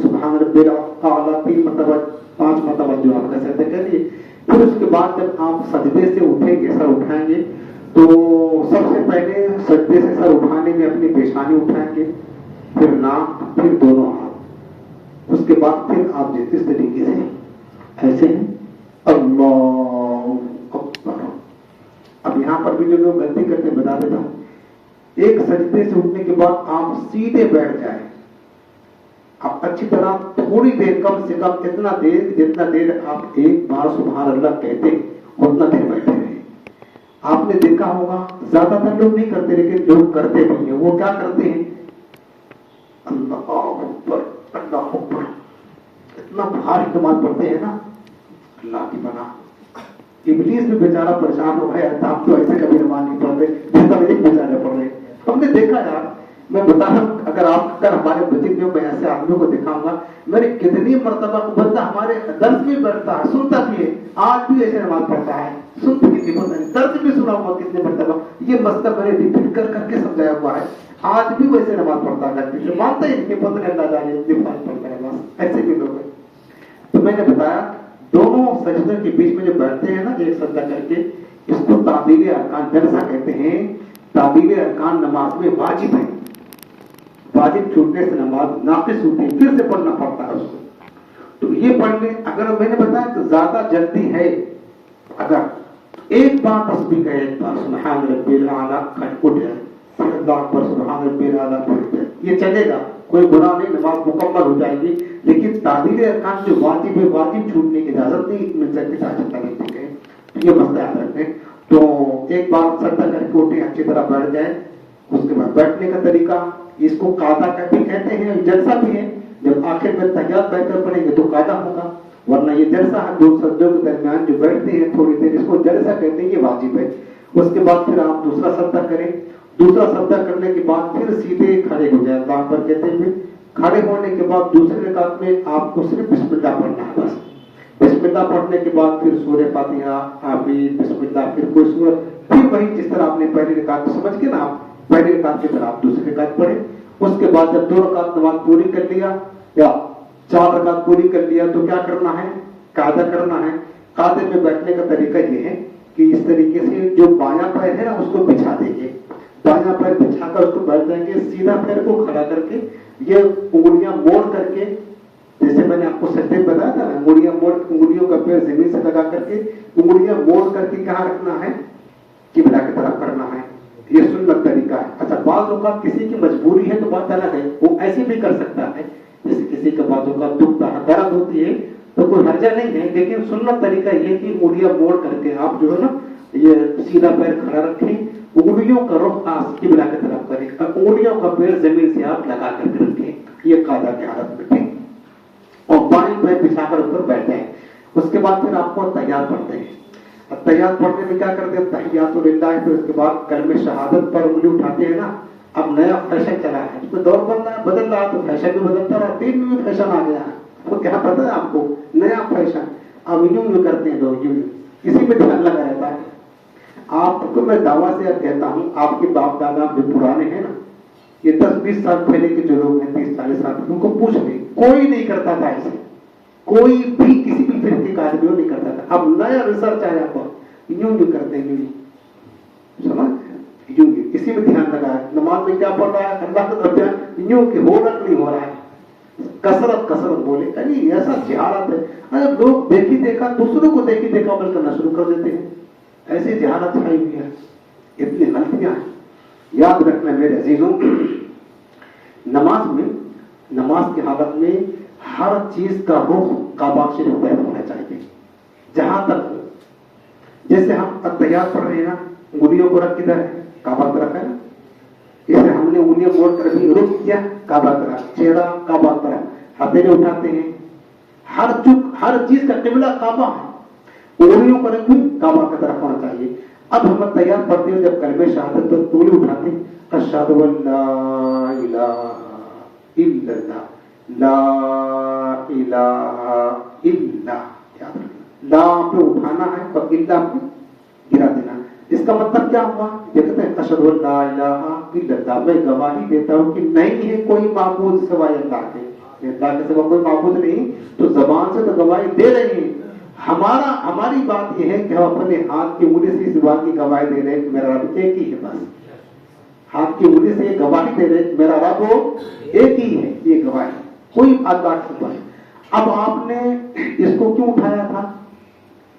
سبحان ربی الاعلیٰ 3 مرتبہ 5 مرتبہ جو آپ کا سجدہ کر لیے. پھر اس کے بعد جب آپ سجدے سے اٹھیں گے، سر اٹھائیں گے، تو سب سے پہلے سجدے سے سر اٹھانے میں اپنی پیشانی اٹھائیں گے، پھر ناک، پھر دونوں ہاتھ. اس کے بعد پھر آپ جس طریقے سے ایسے ہیں اللہ اکبر. اب یہاں پر بھی جو لوگ غلطی کرتے بتا دیتا ہوں. ایک سجدے سے اٹھنے کے بعد آپ سیدھے بیٹھ جائیں. آپ اچھی طرح تھوڑی دیر، کم سے کم جتنا دیر آپ ایک بار سبحان اللہ کہتے ہیں اتنا دیر بیٹھے رہے. آپ نے دیکھا ہوگا زیادہ تر لوگ نہیں کرتے، لیکن لوگ کرتے بھی ہیں. وہ کیا کرتے ہیں؟ اللہ اکبر اللہ اکبر، اتنا بھاری نماز پڑھتے ہیں نا، اللہ کی بنا. ابلیس بھی بیچارہ پریشان ہو گیا، آپ تو ایسے کبھی نماز نہیں پڑھ رہے جس طرح ایک بیچارے پڑھ رہے. ہم نے دیکھا یار، میں بتا رہا ہوں، اگر ہمارے مسجد میں ایسے آدمیوں کو دکھاؤں گا، میں نے کتنی مرتبہ بندہ ہمارے درس بھی بیٹھتا ہے، سنتا بھی ہے، آج بھی ایسے نماز پڑھتا ہے، سنتے کتنی پتہ نہیں، درس بھی سنا ہوا کتنے مرتبہ. یہ مسئلہ میں نے ریپیٹ کر کے سمجھایا ہوا ہے. آج بھی ویسے نماز پڑھتا ہے، مانتا ہے کہ پتہ اللہ جانے نماز پڑھتا ہے. بس ایسے بھی لوگ ہیں. تو میں نے بتایا دونوں سجدے کے بیچ میں جو بیٹھتے ہیں نا ایک سجدہ کر کے، اس کو تعدیل ارکان جلسہ کہتے ہیں. تعدیل ارکان نماز میں واجب ہے. واجب چھوٹنے سے نماز ناقص ہوتی ہے، پھر سے پڑھنا پڑتا ہے اس کو. تو یہ پڑھ لیں. اگر میں نے بتایا کہ زیادہ جلدی ہے، اگر ایک بار تسبیح کہے، ایک بار سبحان ربی الاعلیٰ کھٹ اٹھ جائے، پھر اللہ پر سبحان ربی الاعلیٰ اٹھ جائے، یہ چلے گا، کوئی گناہ نہیں، نماز مکمل ہو جائے گی. لیکن تعدیل ارکان جو واجب ہے، واجب چھوٹنے کی اجازت نہیں مل سکتی. یہ مسئلہ یاد رکھیں. تو ایک بار سجدہ کر کے اٹھیں، اچھی طرح بیٹھ جائیں. اس کے بعد بیٹھنے کا طریقہ، اس کو قاعدہ بھی کہتے ہیں، جلسہ بھی ہے. جب آخر میں تحیات بیٹھ کر پڑھیں گے تو قاعدہ ہوگا، ورنہ یہ جلسہ ہے دو سجدوں کے درمیان جو بیٹھتے ہیں تھوڑی دیر، اس کو جلسہ کہتے ہیں، یہ واجب ہے. اس کے بعد پھر آپ دوسرا سجدہ کریں. دوسرا سجدہ کرنے کے بعد پھر سیدھے کھڑے ہو جائیں اللہ پر کہتے ہوئے. کھڑے ہونے کے بعد دوسرے رکعت میں آپ کو صرف بسم اللہ پڑھنا ہے بس. بسم اللہ پڑھنے کے بعد پھر سورہ فاتحہ، آمین، بسم اللہ، پھر کوئی سورت، پھر وہی جس طرح آپ نے پہلی رکعت کو سمجھ کے نا، آپ پہلی رکعت کی طرح آپ دوسری رکعت پڑھیں. اس کے بعد جب 2 رکعت نماز پوری کر لیا یا 4 رکعت پوری کر لیا تو کیا کرنا ہے؟ قاعدہ کرنا ہے. قاعدے میں بیٹھنے کا طریقہ یہ ہے کہ اس طریقے سے جو بایاں پیر ہے نا اس کو بچھا دیں گے، دایاں پیر بچھا کر اس کو بیٹھ جائیں گے. سیدھا پیر کو کھڑا کر کے یہ انگلیاں موڑ کر کے، جیسے میں نے آپ کو سجدے بتایا تھا نا، انگلیوں کا پیر زمین سے لگا کر کے انگلیاں موڑ کر کے کہاں رکھنا ہے؟ قبلہ کی طرف کرنا ہے. یہ سنت طریقہ ہے. اچھا بعض اوقات کسی کی مجبوری ہے تو بات الگ ہے، وہ ایسے بھی کر سکتا ہے. جیسے کسی کا بعض اوقات دکھتا ہے، درد ہوتی ہے تو کوئی حرجہ نہیں ہے، لیکن سنت طریقہ یہ کہ انگلیاں موڑ کر کے آپ جو ہے نا یہ سیدھا پیر کھڑا رکھیں، انگلیوں کا رخ قبلہ کی طرف کریں، انگلیوں کا پیر زمین سے آپ لگا کر کے رکھیں، یہ قاعدہ کی حالت میں ٹھیک، اور بائیں پیر بچھا کر اوپر بیٹھے ہیں۔ اس کے بعد پھر آپ کو تحیات پڑھتے ہیں۔ تحیات پڑھنے میں کیا کرتے ہیں؟ تحیات للہ، پھر اس کے بعد کلمہ شہادت پر انگلی اٹھاتے ہیں نا۔ اب نیا فیشن چلا ہے، اس میں دور بدل رہا تو فیشن بھی بدلتا رہا، دین میں بھی فیشن آ گیا ہے، وہ کیا پتا ہے آپ کو؟ نیا فیشن اب یوں کرتے ہیں لوگ، یوں اسی میں دھیان لگا رہتا ہے۔ آپ کو میں دعویٰ سے کہتا ہوں، آپ کے باپ دادا جو پرانے ہیں نا، یہ 10-20 سال پہلے کے جو لوگ ہیں، 30-40 سال، ان کو پوچھ لیں، کوئی نہیں کرتا تھا ایسے، کوئی بھی کسی بھی فرقے کا آدمی نہیں کرتا تھا۔ اب نیا ریسرچ آیا ہوا، یوں کرتے ہیں، سمجھ یوں، اسی میں دھیان لگا ہے۔ نماز میں کیا پڑھ رہا ہے؟ اللہ کا درجہ یوں کہ ہو رہا نہیں ہو رہا ہے، کثرت بولے نہیں، ایسا جہالت ہے۔ اگر لوگ دیکھی دیکھا، دوسروں کو دیکھی دیکھا عمل کرنا شروع کر دیتے ہیں، ایسی جہالت چھائی ہوئی ہے، اتنی غلطیاں ہیں۔ یاد رکھنا میرے عزیزوں، نماز کی حالت میں ہر چیز کا رخ کعبہ شریف طرف ہونا چاہیے، جہاں تک جیسے ہم اتحیات پڑھ رہے ہیں نا، انگلیوں کو رکھ کدھر ہے؟ کعبہ طرف ہے نا، اسے ہم نے انگلیاں موڑ کر بھی رخ کیا کعبہ طرف، چہرہ کعبہ طرف، ہتھیلی اٹھاتے ہیں، ہر چیز کا قبلہ کعبہ ہے، انگلیوں کا رنگ بھی کعبہ کی طرف ہونا چاہیے۔ اب ہم تیار پڑھتے ہیں، جب کلمہ شہادت پر انگلی اٹھاتے ہیں، اشہد ان لا الہ الا اللہ، لا الہ الا، لا پہ اٹھانا ہے اور الا پہ گرا دینا۔ اس کا مطلب کیا ہوا؟ یہ کہتے ہیں اشہد ان لا الہ الا اللہ، میں گواہی دیتا ہوں کہ نہیں ہے کوئی معبود سوائے اللہ کے، اللہ کے سوا کوئی معبود نہیں، تو زبان سے تو گواہی دے رہے ہیں۔ ہماری بات یہ ہے کہ ہم اپنے ہاتھ کی انگلی سے اس بات کی گواہی دے رہے ہیں کہ میرا رب ایک ہی ہے، بس ہاتھ کی انگلی سے یہ گواہی دے رہے ہیں کہ میرا رب ایک ہی ہے، یہ گواہی، کوئی اللہ کے سوا۔ اب آپ نے اس کو کیوں اٹھایا تھا؟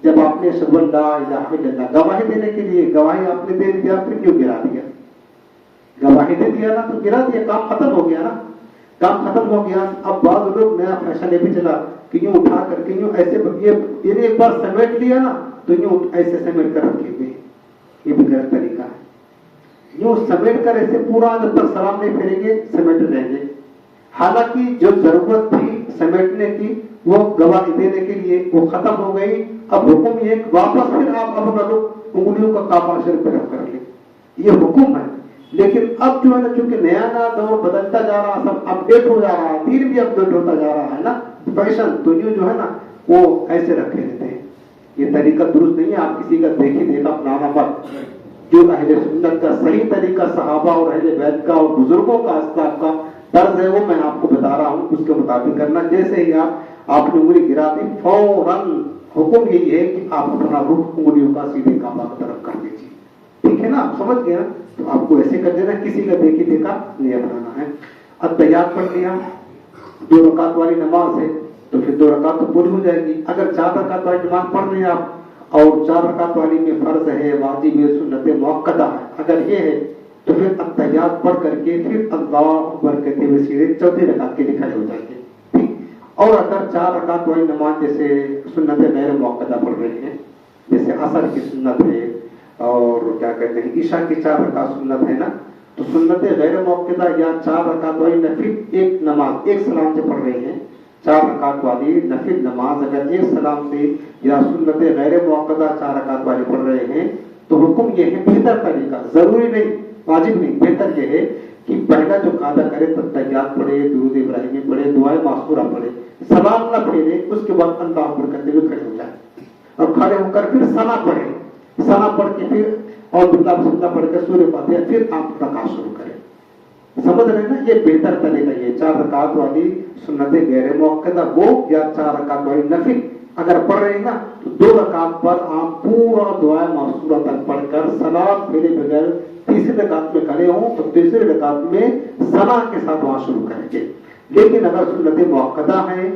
جب آپ نے اشہد ان لا الہ الا اللہ گواہی دینے کے لیے، گواہی آپ نے دے دیا، پھر کیوں گرا دیا؟ گواہی دے دیا نا تو گرا دیا، کام ختم ہو گیا نا، کام ختم ہو گیا۔ اب بعض لوگ نیا فیشن بھی چلا کہ یوں اٹھا کر کے یوں ایسے، یہ ایک بار سمیٹ لیا نا تو یوں ایسے سمیٹ کر رکھے ہوئے، یہ بھی غلط طریقہ ہے۔ یوں سمیٹ کر ایسے پورا جب تک سلام نہیں پھیریں گے سمیٹ رہیں گے، حالانکہ جو ضرورت تھی سمیٹنے کی وہ گواہی دینے کے لیے وہ ختم ہو گئی۔ اب حکم یہ کہ واپس پھر آپ اپنا انگلیوں کا کعبہ شریف طرف کر لیں، یہ حکم ہے۔ لیکن اب جو ہے نا، چونکہ نیا دور بدلتا جا رہا، سب اپڈیٹ ہو جا رہا ہے، دین بھی اپڈیٹ ہوتا جا رہا ہے نا، فیشن تو جو ہے نا وہ ایسے رکھے رہتے ہیں، یہ طریقہ درست نہیں ہے۔ آپ کسی کا دیکھی دیکھا اپنانا مت، جو اہل سنت کا صحیح طریقہ صحابہ اور اہل بیت کا اور بزرگوں کا اسلاف کا طرز ہے، وہ میں آپ کو بتا رہا ہوں، اس کے مطابق کرنا۔ جیسے ہی آپ نے انگلی گرا دی، فوراً حکم یہی ہے کہ آپ اپنا رخ انگلیوں کا سیدھے کعبہ کی طرف کر دیجیے، ٹھیک ہے نا؟ آپ سمجھ گئے؟ تو آپ کو ایسے کر دینا، کسی کا دیکھی دیکھا نہیں اپنانا ہے۔ اتحیات پڑھ لیا، 2 رکعت والی نماز ہے تو پھر 2 رکعت تو پوری ہو جائے گی۔ اگر 4 رکعت والی نماز پڑھ رہے ہیں آپ اور 4 رکعت والی میں فرض ہے، واجب ہے، سنت مؤکدہ ہے، اگر یہ ہے تو پھر اتحیات پڑھ کر کے پھر اللہ اکبر کہتے ہوئے سیدھے 4تھی رکعت کے لیے کھڑے ہو جائیں گے۔ اور اگر 4 رکعت والی نماز جیسے سنت غیر مؤکدہ پڑھ رہے ہیں، جیسے عصر کی سنت ہے اور کیا کہتے ہیں عشاء کی 4 رکعت سنت ہے نا، تو سنت غیر مؤکدہ یا 4 رکعت والی نفل ایک نماز ایک سلام سے پڑھ رہے ہیں، 4 رکعت والی نفل نماز اگر ایک سلام سے یا سنت غیر مؤکدہ 4 رکعت والی پڑھ رہے ہیں تو حکم یہ ہے، بہتر طریقہ، ضروری نہیں، واجب نہیں، بہتر یہ ہے کہ پہلا جو قاعدہ کرے تحیات پڑھے، درود ابراہیمی پڑھے، دعائے معصورہ پڑھے، سلام نہ پھیرے، اس کے بعد اللہ اکبر کرتے ہوئے کھڑے ہو جائے اور کھڑے ہو کر پھر ثنا پڑھے، ثنا پڑھ کے پھر اور بسم اللہ پڑھ کے سورہ فاتحہ، پھر آپ رکعت شروع کریں۔ سمجھ رہے نا؟ یہ بہتر طریقہ، یہ 4 رکعت والی سنت غیر مؤکدہ ہو یا 4 رکعت والی نفل اگر پڑھ رہے ہیں نا تو 2 رکعت پر آپ پورا دعائے معصورہ تک پڑھ کر سلام پھیرے بغیر تیسری رکعت میں کھڑے ہوں تو تیسری رکعت میں ثنا کے ساتھ وہاں شروع کریں گے۔ لیکن اگر سنت مؤکدہ ہے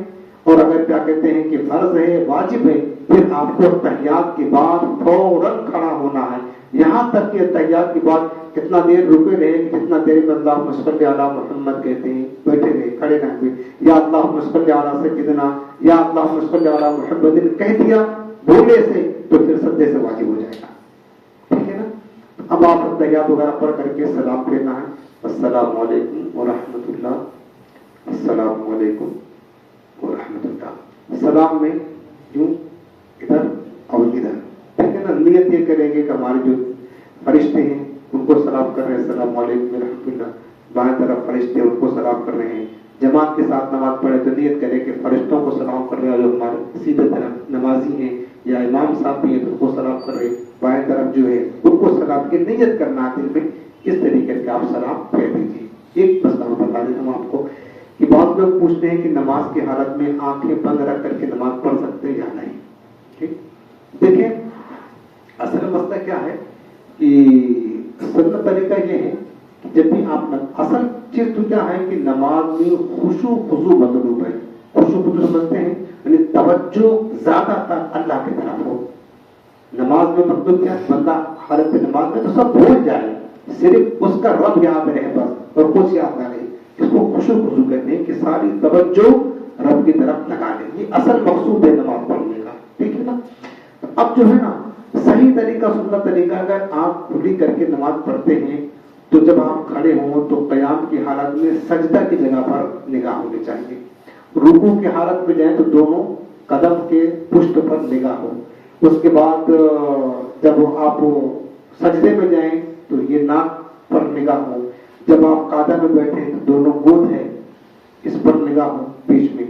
اور اگر کیا کہتے ہیں کہ فرض ہے، واجب ہے، پھر آپ کو تحیات کے بعد فوراً کھڑا ہونا ہے، یہاں تک کہ تحیات کے بعد کتنا دیر رکے رہے، کتنا دیر میں اللہ صلی علی محمد کہتے ہیں، بیٹھے رہے، کھڑے کھڑے نہ ہوئے, یا اللہم صلی علی سیدنا, یا اللہم صلی علی محمد کہہ دیا بولے سے تو پھر سجدے سے واجب ہو جائے گا. ٹھیک ہے نا. اب آپ تحیات وغیرہ پڑھ کر کے سلام پھیرنا ہے. السلام علیکم ورحمۃ اللہ, السلام علیکم ورحمۃ اللہ. سلام میں یوں ادھر اور ادھر. ٹھیک ہے نا. نیت یہ کریں گے کہ ہمارے جو فرشتے ہیں ان کو سلام کر رہے ہیں السلام علیکم ورحمۃ اللہ, بائیں طرف فرشتے ان کو سلام کر رہے ہیں. جماعت کے ساتھ نماز پڑھے تو نیت کرے کہ فرشتوں کو سلام کر رہے ہیں, جو ہمارے سیدھے طرف نمازی ہیں یا امام صاحب بھی ہیں تو ان کو سلام کر رہے ہیں, بائیں طرف جو ہے ان کو سلام کی نیت کرنا ہے دل میں. اس طریقے سے آپ سلام پھیر دیجیے. ایک مسئلہ میں بتا دیتا ہوں آپ کو کہ بعض لوگ پوچھتے ہیں کہ نماز کی حالت میں آنکھیں بند رکھ کر کے نماز پڑھ سکتے ہیں یا نہیں. ٹھیک, دیکھیں اصل مسئلہ کیا ہے کہ سنت طریقہ یہ ہے کہ جب بھی آپ اصل چیز تو کیا ہے کہ نماز میں خشوع خضوع مطلوب ہے. خشوع خضوع سمجھتے ہیں یعنی توجہ زیادہ تر اللہ کی طرف ہو. نماز میں مطلب کیا, بندہ حالت نماز میں تو سب بھول جائے, صرف اس کا رب یاد رہے بس اور کچھ یاد نہ رہے. اس کو خشوع خضوع کہتے ہیں کہ ساری توجہ رب کی طرف لگا دیں. یہ اصل مقصود ہے نماز پڑھنے کا. ٹھیک ہے نا. اب جو ہے نا صحیح طریقہ سنت طریقہ, اگر آپ کھلی کر کے نماز پڑھتے ہیں تو جب آپ کھڑے ہوں تو قیام کی حالت میں سجدہ کی جگہ پر نگاہ ہونی چاہیے. رکوع کی حالت میں جائیں تو دونوں قدم کے پشت پر نگاہ ہو. اس کے بعد جب آپ سجدے میں جائیں تو یہ ناک پر نگاہ ہو. جب آپ قاعدہ میں بیٹھے تو دونوں گود ہے اس پر نگاہ ہو بیچ میں,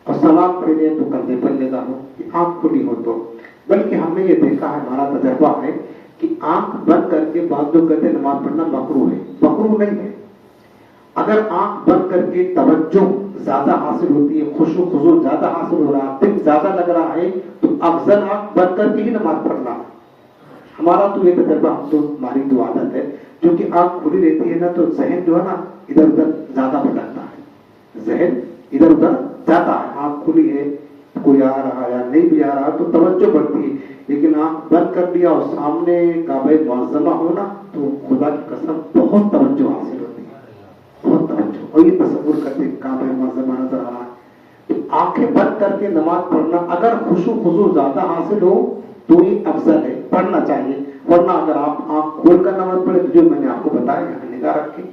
اور سلام پھیرے تو کندھے پر نگاہ ہو, آنکھ کھلی ہو تو. بلکہ ہم نے یہ دیکھا ہے, ہمارا تجربہ ہے کہ آنکھ بند کر کے بعض لوگ کہتے ہیں نماز پڑھنا مکروہ ہے. مکروہ نہیں ہے. اگر آنکھ بند کر کے توجہ زیادہ حاصل ہوتی ہے, خشوع خضوع زیادہ حاصل ہو رہا ہے, دل زیادہ لگ رہا ہے, تو افضل آنکھ بند کر کے ہی نماز پڑھنا. ہمارا تو یہ تجربہ, ہم تو ہماری تو عادت ہے, کیونکہ آنکھ کھلی رہتی ہے نا تو ذہن جو ہے نا ادھر ادھر زیادہ بھٹکتا ہے. ذہن ادھر ادھر جاتا ہے. آنکھ کھلی ہے, کوئی آ رہا یا نہیں بھی آ رہا تو توجہ بڑھتی ہے. لیکن آنکھ بند کر دیا اور سامنے کعبہ معظمہ ہونا تو خدا کی قسم بہت توجہ حاصل ہوتی ہے, بہت توجہ. اور یہ تصور کرتے ہیں کعبہ معظمہ نظر آ رہا ہے, تو آنکھیں بند کر کے نماز پڑھنا اگر خشوع خضوع زیادہ حاصل ہو تو یہ افضل ہے, پڑھنا چاہیے. ورنہ اگر آپ آنکھ کھول کر نماز پڑھے تو جو میں نے آپ کو بتایا یہاں نگاہ رکھیں.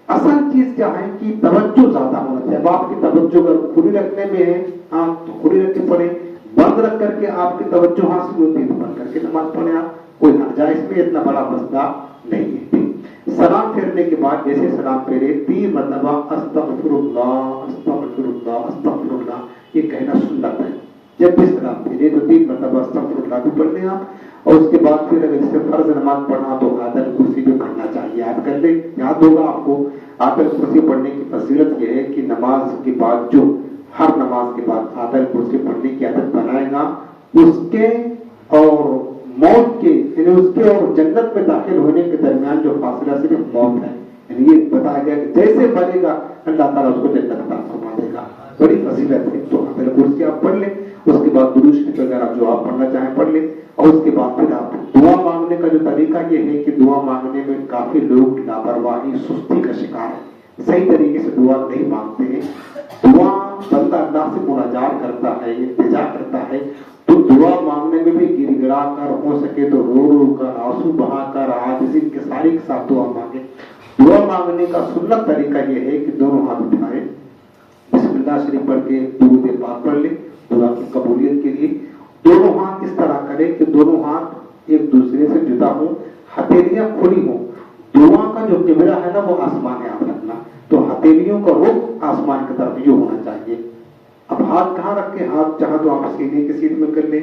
اصل چیز کیا ہے کہ توجہ زیادہ ہونا چاہیے. اب آپ کی توجہ اگر کھلی رکھنے میں ہے آنکھ تو کھلی رکھ کے پڑھیں, بند رکھ کر کے آپ کی توجہ حاصل ہوتی ہے تو بند کر کے نماز پڑھیں. آپ کوئی حرج اس میں اتنا بڑا مسئلہ نہیں ہے. سلام پھیرنے کے بعد جیسے سلام پھیرے 3 مرتبہ استغفر اللہ استغفر اللہ استغفر اللہ یہ کہنا سنت ہے. جب بھی سلام پھیرے تو 3 مرتبہ استغفر اللہ بھی پڑھ لیں آپ. اور اس کے بعد پھر اگر جسے فرض نماز پڑھنا تو آیت الکرسی بھی پڑھنا چاہیے. یاد کر لیں, یاد ہوگا آپ کو. آیت الکرسی پڑھنے کی فضیلت یہ ہے کہ نماز کے بعد جو ہر نماز کے بعد آیت الکرسی پڑھنے کی عادت بنائے گا, اس کے اور موت کے یعنی اس کے اور جنت میں داخل ہونے کے درمیان جو فاصلہ صرف موت ہے. یعنی یہ بتایا گیا کہ جیسے مرے گا اللہ تعالیٰ اس کو جنت عطا فرما دے گا. بڑی فضیلت ہے. تو آیت الکرسی آپ پڑھ لیں. اس کے بعد درود شریف وغیرہ جو آپ پڑھنا چاہیں پڑھ لیں. اور اس کے بعد پھر آپ دعا مانگنے کا جو طریقہ یہ ہے کہ دعا مانگنے میں کافی لوگ لاپرواہی سستی کا شکار ہے, صحیح طریقے سے دعا نہیں مانگتے ہیں. دعا بندہ اللہ سے مناجات کرتا ہے, التجا کرتا ہے, تو دعا مانگنے میں بھی گر گڑا کر, ہو سکے تو رو رو کر, آنسو بہا کر, عاجزی کے ساری کے ساتھ دعا مانگے. دعا مانگنے کا سنت طریقہ یہ ہے کہ دونوں ہاتھ اٹھائیں, بسم اللہ شریف پڑھ کے درود پاک پڑھ لیں دعا کی قبولیت کے لیے. دونوں ہاتھ اس طرح کریں کہ دونوں ہاتھ ایک دوسرے سے جدا ہوں, ہتھیلیاں کھلی ہوں. دعا کا جو قبلہ ہے نا وہ آسمان آپ رکھنا, تو ہتھیلیوں کا رخ آسمان کی طرف یہ ہونا چاہیے. اب ہاتھ کہاں رکھیں, ہاتھ چاہا تو آپ سینے کی سیدھ میں کر لیں,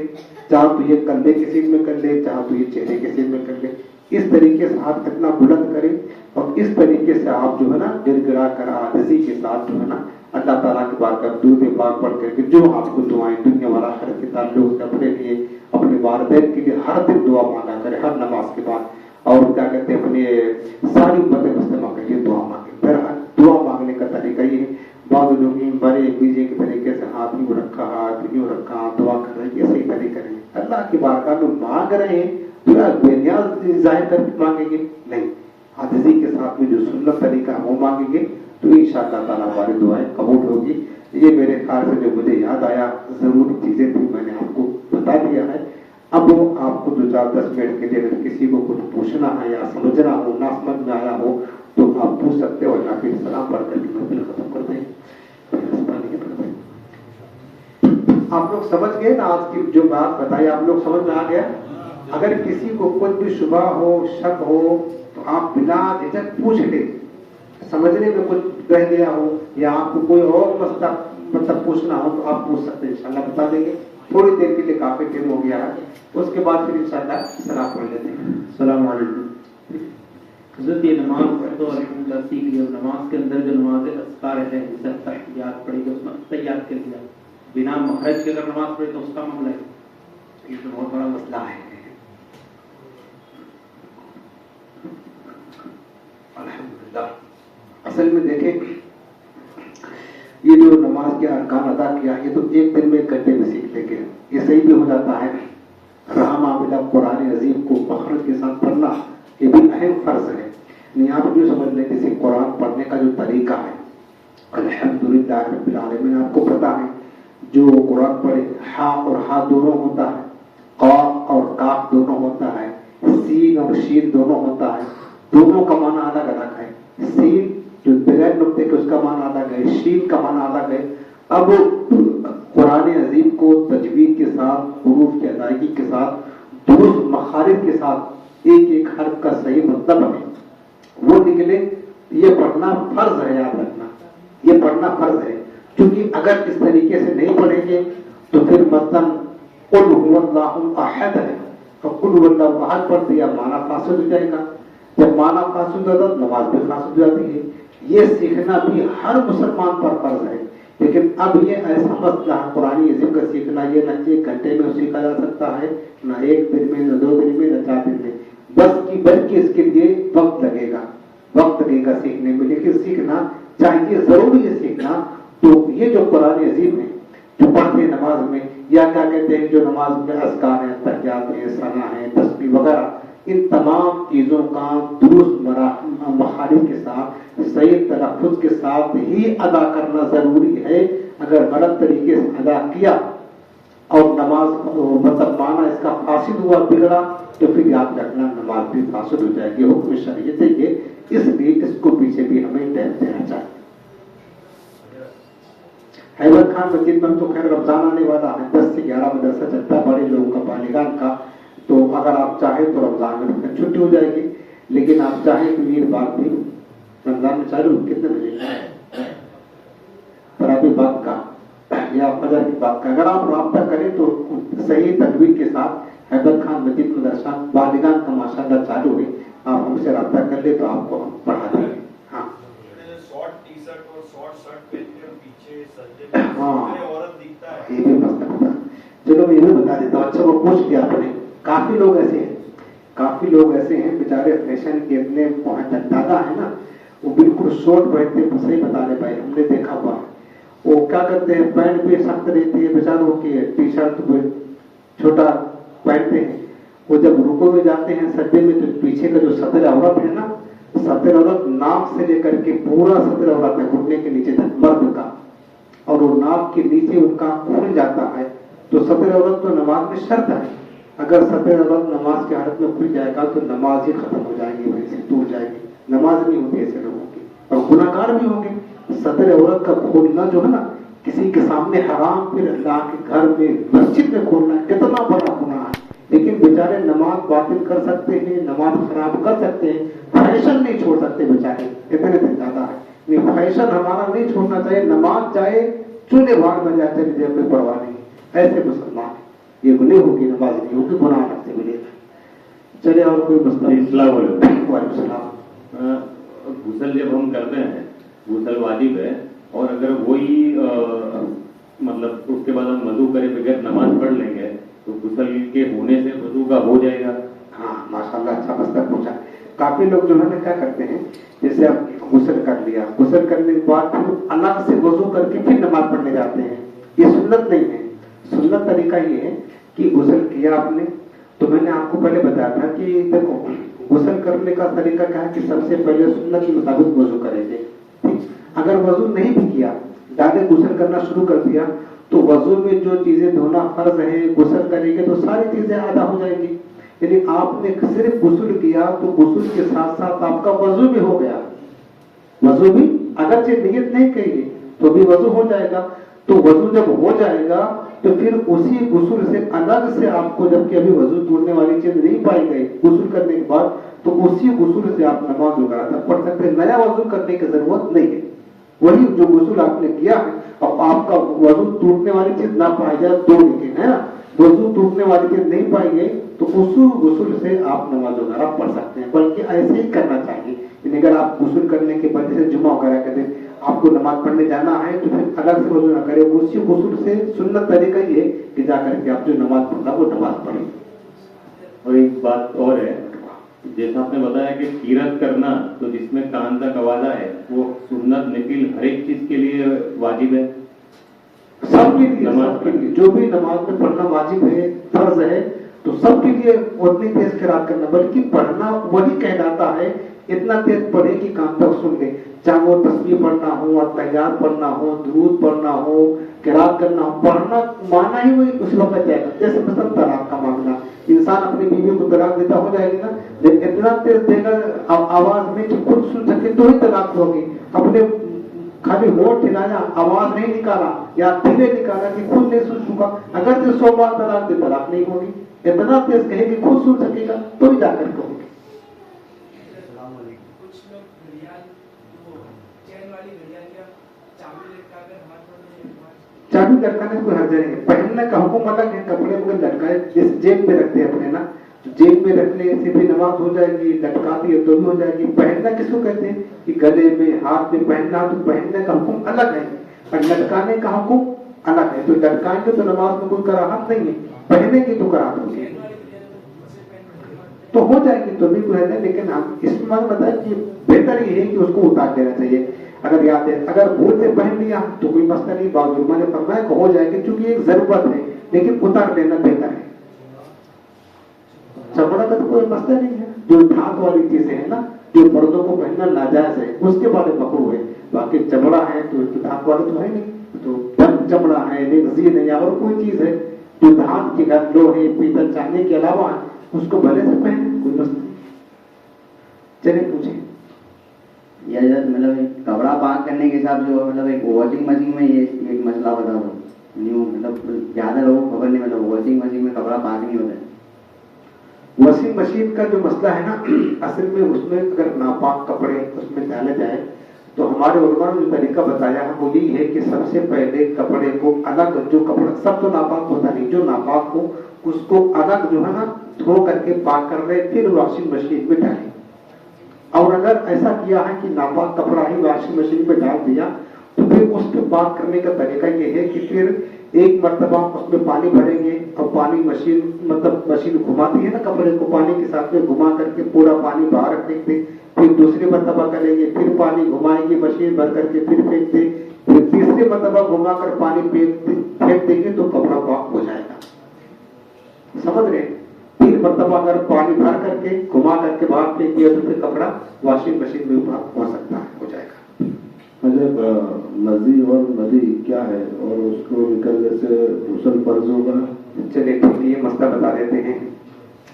چاہا تو یہ کندھے کی سیدھ میں کر لیں, چاہا تو یہ چہرے کی سیدھ میں کر لیں. اس طریقے سے ہاتھ اتنا بلند کریں اور اس طریقے سے آپ جو ہے نا گر گڑا کر عاجزی کے ساتھ جو ہے نا اللہ تعالیٰ کی بات کر درود پاک پڑھ کر کے جو آپ کو دعائیں دنیا اور آخرت کے تعلق سے اپنے لیے اپنے والدین کے لیے ہر دن دعا مانگا کرے ہر نماز کے بعد. اور کیا کہتے ہیں اپنے ساری امت مسلمہ کے لیے دعا مانگے. بہرحال دعا مانگنے کا طریقہ یہ ہے. بعض لوگ بڑے ایک دوسرے کے طریقے سے ہاتھ یوں رکھا, ہاتھ یوں رکھا, دعا کر رہے ہیں, یہ صحیح طریقہ نہیں. اللہ کی بارگاہ میں مانگ رہے ہیں دعا بے نیاز ظاہر کر کے مانگیں گے نہیں, عاجزی کے ساتھ میں جو سنت طریقہ ہے وہ مانگیں گے. تو انشاءاللہ تعالیٰ ہماری دعائیں قبول ہوگی. یہ میرے خیال سے جو مجھے یاد آیا ضروری چیزیں تھیں میں نے آپ کو بتا دیا ہے. اب آپ کو 2-4-10 منٹ کے لیے اگر کسی کو کچھ پوچھنا ہے یا سمجھنا ہو نہ سمجھ میں آیا ہو تو آپ پوچھ سکتے ہو, یا پھر سلام پڑھ کر کے محفل ختم کر دیں. آپ لوگ سمجھ گئے نا آج کی جو بات بتائی, آپ لوگ سمجھ میں آ گیا؟ اگر کسی کو کوئی بھی شبہ ہو شک ہو تو آپ بلا جھجک پوچھ لیں. سمجھنے میں کچھ رہ گیا ہو یا آپ کو کوئی اور مسئلہ مطلب پوچھنا ہو تو آپ پوچھ سکتے ہیں, انشاءاللہ بتا دیں گے. تھوڑی دیر کے لیے کافی ٹائم ہو گیا ہے, اس کے بعد پھر انشاءاللہ سلام پڑھ لیتے ہیں. السلام علیکم. حضرت یہ نماز تو الحمدللہ سیکھ لیا. نماز کے اندر جو نماز اذکار ہے جیسے تحیات پڑھی گئی اس میں تحیات کر دیا بنا مخرج کے اگر نماز پڑھی تو اس کا معاملہ ہے. یہ تو بہت بڑا مسئلہ ہے. الحمدللہ اصل میں دیکھیں یہ جو نماز کے ارکان ادا کیا یہ تو ایک دن میں 1 گھنٹے میں سیکھ لیں گے, یہ صحیح بھی ہو جاتا ہے. رہا معاملہ قرآن عظیم کو مخرج کے ساتھ پڑھنا یہ بھی اہم فرض ہے. نہیں آپ جو سمجھ لیں جیسے قرآن پڑھنے کا جو طریقہ ہے الحمدللہ رب العالمین, آپ کو پتا ہے جو قرآن پڑھے ہا اور ہا دونوں ہوتا ہے, قاف اور کاف دونوں ہوتا ہے, سین اور شین دونوں ہوتا ہے. دونوں کا معنی الگ الگ ہے. سین جو بغیر نقطے کے اس کا معنی الگ ہے, شین کا معنی الگ ہے. اب قرآن عظیم کو تجوید کے ساتھ حروف کی ادائیگی کے ساتھ درست مخارج کے ساتھ ایک ایک حرف کا صحیح مطلب ہے وہ نکلے, یہ پڑھنا فرض ہے. یاد رکھنا یہ پڑھنا فرض ہے, کیونکہ اگر اس طریقے سے نہیں پڑھیں گے تو پھر مثلاً قل هو اللہ احد ہے تو قل هو اللہ احد پڑھ دیا معنی فاسد ہو جائے گا. جب معنی فاسد ہوتا تو نماز بھی فاسد ہو جاتی ہے. یہ سیکھنا بھی ہر مسلمان پر فرض ہے. لیکن اب یہ ایسا مسئلہ ہے قرآن عظیم کا سیکھنا, یہ نہ 1 گھنٹے میں سیکھا جا سکتا ہے, نہ 1 دن میں, نہ 2 دن میں, نہ 4 دن میں, بلکہ اس کے لیے وقت لگے گا سیکھنے میں. لیکن سیکھنا چاہیے, ضروری ہے سیکھنا. تو یہ جو قرآن عظیم ہے جو پڑھتے ہیں نماز میں یا کیا کہتے ہیں جو نماز میں اذکار ہیں, تحیات ہیں, ثنا ہیں, تسبیح وغیرہ, ان تمام چیزوں کا درست مخارج کے ساتھ صحیح تلفظ کے ساتھ ہی ادا کرنا ضروری ہے. اگر غلط طریقے سے ادا کیا اور نماز مطلب معنی اس کا فاسد ہوا, بگڑا, تو پھر یاد رکھنا نماز بھی فاسد ہو جائے گی. حکم شریعت ہے یہ, اس لیے اس کو پیچھے بھی ہمیں ٹائم دینا چاہیے. حیبر خان مسجد میں تو خیر رمضان آنے والا ہے, 10 سے 11 مدرسہ چلتا ہے بڑے لوگوں کا, بالغان کا. تو اگر آپ چاہیں تو رمضان میں چھٹی ہو جائے گی, لیکن آپ چاہیں تو یہ بات بھی رمضان میں چالو کتنے بجے تراوی بات کا یا فجر کی بات کا اگر آپ رابطہ کریں تو صحیح تدبیر کے ساتھ حیدر خان مسجد مدرسہ بالغان کا ماشاءاللہ چالو ہے, آپ ہم سے رابطہ کر لیں تو آپ کو ہم پڑھا دیں گے. ہاں یہ بھی مسئلہ ہوتا ہے. چلو میں یہ بھی بتا دیتا ہوں. اچھا وہ پوچھ لیا آپ نے, کافی لوگ ایسے ہیں بیچارے فیشن کے اپنے دادا ہے نا, وہ بالکل شورٹ پہنتے ہیں. صحیح بتا رہے بھائی, ہم نے دیکھا ہوا, وہ کیا کرتے ہیں پینٹ بھی سخت رہتی ہے بیچاروں کی, ٹی شرٹ چھوٹا پہنتے ہیں. وہ جب رکوع میں جاتے ہیں سجدے میں تو پیچھے کا جو صدر عورت ہے نا, صدر عورت ناک سے لے کر کے پورا صدر عورت ہے گھٹنے کے نیچے تک مرد کا, اور وہ ناک کے نیچے ان کا کھل جاتا ہے. تو صدر عورت تو نماز میں شرط ہے, اگر صدر عورت نماز کے حالت میں کھل جائے گا تو نماز ہی ختم ہو جائے گی, وہیں سے ٹوٹ جائے گی. نماز نہیں ہوتی ایسے لوگوں کی, اور گناہ گار بھی ہوں گے. صدر عورت کا کھولنا جو ہے نا کسی کے سامنے حرام, پھر اللہ کے گھر میں مسجد میں کھولنا کتنا بڑا گناہ ہے. لیکن بیچارے نماز باطل کر سکتے ہیں, نماز خراب کر سکتے ہیں, فیشن نہیں چھوڑ سکتے بیچارے, اتنے دن زیادہ ہے. نہیں, فیشن ہمارا نہیں چھوڑنا چاہیے. نماز چاہے چونے بھاگ میں جائے چلی جائے, کوئی پرواہ نہیں. ایسے مسلمان یہ گناہ ہوگی, نماز نہیں ہوگی, گناہ سے ملے گا. چلے اور کوئی مسئلہ. السلام علیکم. وعلیکم السلام. غسل جب ہم کرتے ہیں غسل واجب ہے, اور اگر وہی مطلب اس کے بعد ہم وضو کرے بغیر نماز پڑھ لیں گے تو غسل کے ہونے سے وضو کا ہو جائے گا. ہاں ماشاءاللہ, اچھا مسئلہ پوچھا. کافی لوگ جو ہے نا کیا کرتے ہیں, جیسے اب غسل کر لیا, غسل کرنے کے بعد پھر الگ سے وضو کر کے پھر نماز پڑھنے جاتے ہیں. یہ سنت نہیں ہے. سنت طریقہ یہ ہے کہ غسل کیا آپ نے, تو میں نے آپ کو پہلے بتایا تھا کہ دیکھو غسل کرنے کا طریقہ کیا ہے کہ سب سے پہلے سنت کے مطابق وضو کریں گے. اگر وضو نہیں بھی کیا، ڈائریکٹ غسل کرنا شروع کر دیا، تو وضو میں جو چیزیں دھونا فرض ہے غسل کریں گے تو ساری چیزیں ادا ہو جائیں گی. یعنی آپ نے صرف غسل کیا تو غسل کے ساتھ ساتھ آپ کا وضو بھی ہو گیا. وضو بھی اگرچہ نیت نہیں کریے تو بھی وضو ہو جائے گا. تو وضو جب ہو جائے گا تو پھر اسی غسل سے الگ سے آپ کو، جبکہ ابھی وضو توڑنے والی چیز نہیں پائی گئی غسل کرنے کے بعد، تو اسی غسل سے آپ نماز وغیرہ پڑھ سکتے ہیں. نیا وضو کرنے کی ضرورت نہیں ہے. وہی جو غسل آپ نے کیا ہے، اور آپ کا وضو ٹوٹنے والی چیز نہ پائی جائے تو لیکن ہے نا، وضو ٹوٹنے والی چیز نہیں پائی گئی تو اسی غسل سے آپ نماز وغیرہ پڑھ سکتے ہیں. بلکہ ایسے ہی کرنا چاہیے. یعنی اگر آپ غسل کرنے کے بعد جیسے جمعہ وغیرہ کرتے ہیں، آپ کو نماز پڑھنے جانا ہے تو پھر الگ سے وضو نہ کرے، اسی غسل سے سنت طریقہ یہ ہے کہ جا کر کے آپ جو نماز پڑھنا وہ نماز پڑھیں. اور ایک بات اور ہے، جیسا آپ نے بتایا کہ سیرت کرنا تو جس میں کان تک آوازہ ہے وہ سنت نفل ہر ایک چیز کے لیے واجب ہے. سب کے لیے، سب کے لیے جو بھی نماز میں پڑھنا واجب ہے، فرض ہے، تو سب کے لیے اتنی تیز قرات کرنا، بلکہ پڑھنا وہی کہلاتا ہے اتنا تیز پڑھے کہ کان تک سن لے. چاہے وہ تسبیح پڑھنا ہو، اتحیات پڑھنا ہو، درود پڑھنا ہو، قرات کرنا ہو، پڑھنا مانا ہی وہی اس وقت جائے گا. جیسے مثلا طلاق کا معاملہ، انسان اپنی بیوی کو طلاق دیتا ہو جائے گی نا، لیکن اتنا تیز دے گا آواز میں کہ خود سن سکے تو ہی طلاق ہوگی. اپنے خالی ہونٹ ہلایا، آواز نہیں نکالا یا دھیرے نکالا کہ خود نہیں سن چکا، اگر جو 100 بار طلاق دے طلاق نہیں ہوگی. اتنا تیز کہے کہ خود سن سکے گا تو ہی جا کر کہو گی. چابی لٹکانے کوئی حرج نہیں ہے. پہننے کا حکم الگ ہے، کپڑے میں لٹکائے جس جیب میں رکھتے ہیں اپنے نا، جیب میں رکھنے سے بھی نماز ہو جائے گی، لٹکا دیے تو بھی ہو جائے گی. پہننا کس کو کہتے ہیں کہ گلے میں، ہاتھ میں پہننا، تو پہننے کا حکم الگ ہے اور لٹکانے کا حکم الگ ہے. تو لٹکائیں گے تو نماز میں کوئی کراہت نہیں ہے، پہننے کی تو کراہت ہوگی تو ہو جائے گی تو بھی کوئی ہے. لیکن ہم اس میں بتائیں کہ بہتر یہ ہے کہ اس کو اتار دینا چاہیے. اگر یاد ہے، اگر بھول سے پہن لیا تو کوئی مسئلہ نہیں، بعض علماء نے فرمایا کہ ہو جائے گی کیونکہ ایک ضرورت ہے، لیکن اتار دینا بہتر ہے. چمڑا کا تو کوئی مسئلہ نہیں ہے. جو دھات والی چیزیں ہیں نا، جو مردوں کو پہننا ناجائز ہے، اس کے بارے میں مکروہ ہے. باقی چمڑا ہے تو دھات والے تو ہے نہیں، تو چمڑا ہے، ریگزین ہے یا اور کوئی چیز ہے جو دھات کی لوہے پیتل چاندی کے علاوہ ہے، اس کو بھلے سے پہنے، کوئی مسئلہ نہیں. چلے پوچھیں. یا مطلب کپڑا پاک کرنے کے حساب سے مطلب ایک واشنگ مشین میں یہ ایک مسئلہ بتا دو. مطلب زیادہ لوگوں کو خبر نہیں، مطلب واشنگ مشین میں کپڑا پاک نہیں ہوتا ہے. واشنگ مشین کا جو مسئلہ ہے نا، اصل میں اس میں اگر ناپاک کپڑے اس میں ڈالے جائے تو ہمارے علماء نے جو طریقہ بتایا ہے وہ یہی ہے کہ سب سے پہلے کپڑے کو الگ، جو کپڑا سب تو ناپاک ہوتا نہیں، جو ناپاک ہو اس کو الگ جو ہے نا دھو کر کے پاک کر رہے پھر واشنگ مشین میں ڈالیں. اور اگر ایسا کیا ہے کہ ناپاک کپڑا ہی واشنگ مشین میں ڈال دیا تو پھر اس کو پاک کرنے کا طریقہ یہ ہے کہ پھر ایک مرتبہ اس میں پانی بھریں گے اور پانی مشین مشین گھماتی ہے نا کپڑے کو، پانی کے ساتھ میں گھما کر کے پورا پانی باہر رکھ دیں. پھر دوسری مرتبہ کریں گے، پھر پانی گھمائیں گے مشین بھر کر کے، پھر پھینک دیں، پھر تیسری مرتبہ گھما کر پانی پھینک دیں گے تو کپڑا پاک ہو جائے گا. سمجھ رہے؟ 3 مرتبہ اگر پانی بھر کر کے گھما کر کے باہر پھینک دیا تو پھر کپڑا واشنگ مشین میں پاک ہو سکتا ہے، ہو جائے گا. مزی اور مدی کیا ہے اور اس کو نکلنے سے غسل فرض ہوگا؟ چلے ٹھیک ہے، یہ مسئلہ بتا دیتے ہیں.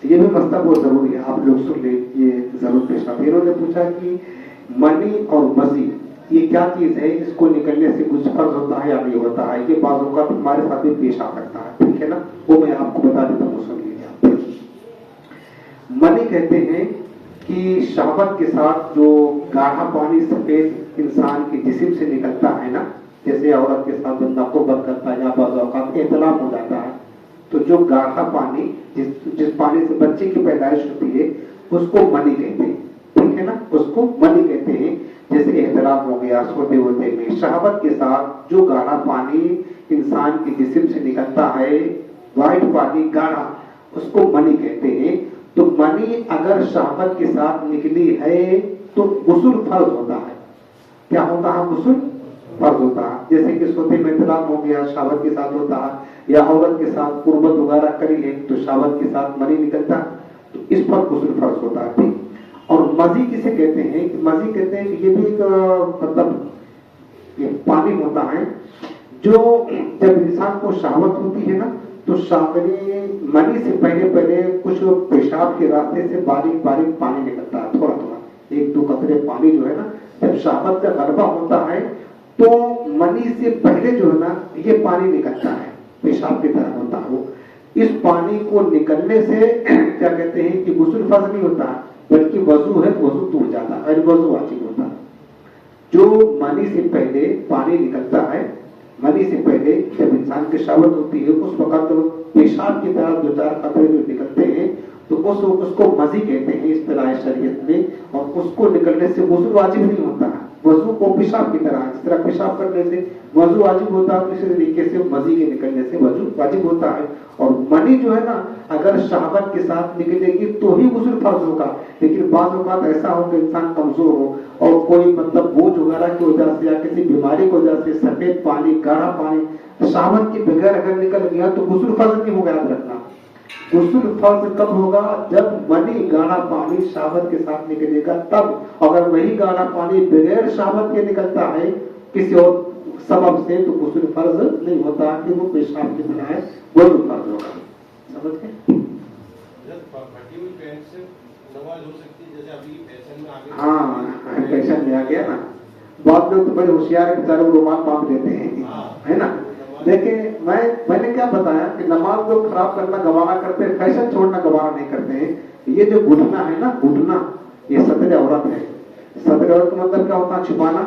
یہ بھی مسئلہ بہت ضروری ہے، آپ لوگ سن لیں، یہ ضرور پیش آتا ہے. انہوں نے پوچھا کہ منی اور مزی یہ کیا چیز ہے، اس کو نکلنے سے کچھ فرض ہوتا ہے یا نہیں ہوتا ہے. یہ بعض اوقات ہمارے ساتھ بھی پیش آ سکتا ہے، ٹھیک ہے نا، وہ میں آپ کو بتا دیتا ہوں، سن لیجیے. منی کہتے ہیں کہ شہوت کے ساتھ جو گاڑھا پانی سفید انسان کے جسم سے نکلتا ہے نا، جیسے عورت کے ساتھ بندہ قربت کرتا ہے یا بعض اوقات احتلام ہو جاتا ہے، تو جو گاڑھا پانی جس پانی سے بچے کی پیدائش ہوتی ہے اس کو منی کہتے ہیں، ٹھیک ہے نا، اس کو منی کہتے ہیں. جیسے احتلام ہو گیا، سوتے ہوتے میں شہوت کے ساتھ جو گاڑھا پانی انسان کے جسم سے نکلتا ہے، وائٹ پانی گاڑھا، اس کو منی کہتے ہیں. تو منی اگر شہوت کے ساتھ نکلی ہے تو غسل فرض ہوتا ہے. کیا ہوتا ہے؟ غسل فرض ہوتا ہے. جیسے کہ سوتے میں احتلام ہو گیا، شہوت کے ساتھ ہوتا ہے، یا عورت کے ساتھ قربت وغیرہ کری ہے تو شہوت کے ساتھ منی نکلتا ہے، تو اس پر غسل فرض ہوتا ہے. ٹھیک. اور مزی کسے کہتے ہیں؟ مزی کہتے ہیں کہ یہ بھی ایک مطلب یہ پانی ہوتا ہے جو جب انسان کو شہوت ہوتی ہے نا تو منی سے پہلے کچھ پیشاب کے راستے سے باریک باریک پانی نکلتا ہے، تھوڑا تھوڑا 1-2 قطرے پانی جو ہے نا، جب شہوت کا غلبہ ہوتا ہے تو منی سے پہلے جو ہے نا یہ پانی نکلتا ہے، پیشاب کی طرح ہوتا ہے وہ. اس پانی کو نکلنے سے کیا کہتے ہیں کہ غسل فرض نہیں ہوتا بلکہ وضو ہے، وضو ٹوٹ جاتا ہے، وضو واجب ہوتا ہے. جو منی سے پہلے پانی نکلتا ہے، منی سے پہلے جب انسان کی شہوت ہوتی ہے اس وقت پیشاب کی طرح 2-4 قطرے جو نکلتے ہیں تو اس کو مزی کہتے ہیں اصطلاح شریعت میں، اور اس کو نکلنے سے وضو واجب نہیں ہوتا ہے. وضو کو پیشاب کی طرح، اس طرح پیشاب کرنے سے وضو واجب ہوتا ہے، اسی طریقے سے مزی کے نکلنے سے وضو واجب ہوتا ہے. اور منی جو ہے نا اگر شہوت کے ساتھ نکلے گی تو ہی غسل فرض ہوگا، لیکن بعض اوقات ایسا ہو کہ انسان کمزور ہو اور کوئی مطلب بوجھ وغیرہ کی وجہ سے یا کسی بیماری کی وجہ سے سفید پانی، گاڑھا پانی شہوت کے بغیر اگر نکل گیا تو غسل فرض نہیں ہوگا. یاد رکھنا غسل فرض کب ہوگا؟ جب منی گاڑھا پانی شہوت کے ساتھ نکلے گا تب. اگر وہی گاڑھا پانی بغیر شہوت کے نکلتا ہے کسی اور سبب سے تو غسل فرض نہیں ہوتا کہ وہ پیشاب کی طرح ہے، غسل فرض ہوگا. سمجھ گئے؟ ہاں فیشن میں آ گیا نا. بہت لوگ تو بڑے ہوشیار ہیں، بیچارے رومال باندھ دیتے ہیں، ہے نا. لیکن میں نے کیا بتایا کہ نماز کو خراب کرنا گوارا کرتے ہیں، فیشن چھوڑنا گوارا نہیں کرتے ہیں. یہ جو گھٹنا ہے نا، گھٹنا یہ ستر عورت ہے. ستر عورت کا مطلب کیا ہوتا ہے؟ چھپانا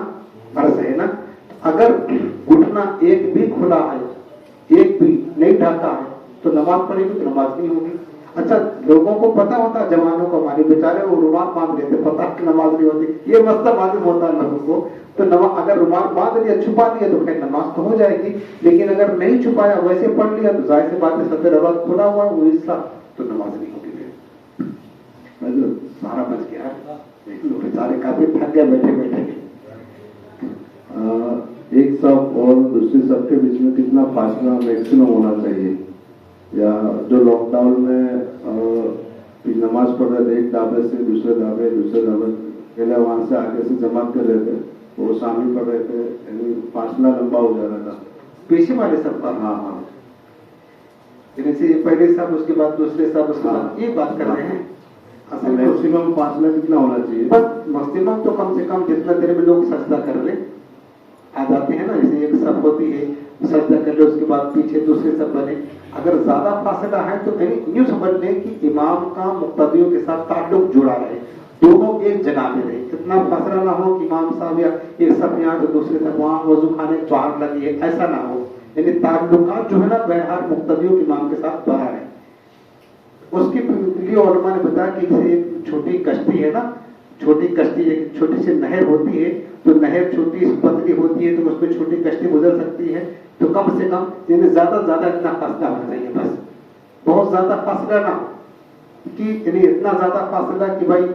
فرض ہے نا. اگر گھٹنا ایک بھی کھلا ہے، ایک بھی نہیں ڈھکا ہے تو نماز پڑھے گی تو نماز نہیں ہوگی. اچھا لوگوں کو پتا ہوتا، جوانوں کو ہمارے بیچارے وہ رومال باندھ لیتے، پتا کہ نماز نہیں ہوتی، یہ مسئلہ معلوم ہوتا ہے لوگوں کو. تو اگر رومال باندھ لیا، چھپا لیا تو پھر نماز تو ہو جائے گی. لیکن اگر نہیں چھپایا ویسے پڑھ لیا تو ظاہر سی بات ہے ستر عورت کھلا ہوا ہے وہ حصہ تو نماز نہیں ہوگی. سارا بچ گیا، بیچارے کافی تھک گئے بیٹھے بیٹھے. ایک صف اور دوسری صف کے بیچ میں کتنا فاصلہ میکسیمم ہونا چاہیے؟ یا جو لاک ڈاؤن میں نماز پڑھ رہے تھے ایک ڈھابے سے دوسرے ڈھابے پہلے وہاں سے آگے سے جماعت کر رہے تھے، وہ شامل پڑھ رہے تھے، یعنی فاصلہ لمبا ہو جا رہا تھا پیچھے والے سب کا. ہاں ہاں پہلے صاحب اس کے بعد دوسرے صاحب، اس کے بعد یہ بات کر رہے ہیں. میکسیمم فاصلہ کتنا ہونا چاہیے؟ بس میکسیمم تو کم سے کم جتنا دیر میں لوگ سجدہ کر لیں آ جاتے ہیں نا، جیسے ایک صف ہوتی ہے سجدہ کر لے اس کے بعد پیچھے دوسرے صف بنے. اگر زیادہ فاصلہ ہے تو یوں سمجھ لیں کہ امام کا مقتدیوں کے ساتھ تعلق جڑا رہے، دونوں ایک جگہ میں رہے. اتنا فاصلہ نہ ہو کہ امام صاحب یا ایک صف یہاں تو دوسرے صف وہاں وضو خانے باہر لگی ہے، ایسا نہ ہو. یعنی تعلقات جو ہے نا بہرحال مقتدیوں کے امام کے ساتھ باہر ہے. اس کے لیے علماء نے بتایا کہ جیسے ایک چھوٹی کشتی ہے نا، چھوٹی کشتی ایک چھوٹی سی نہر ہوتی ہے تو نہر چھوٹی پتلی ہوتی ہے تو اس میں چھوٹی کشتی گزر سکتی ہے. تو کم سے کم یعنی زیادہ اتنا فاصلہ ہونا چاہیے، بس بہت زیادہ فاصلہ نہ ہو کہ یعنی اتنا زیادہ فاصلہ کہ بھائی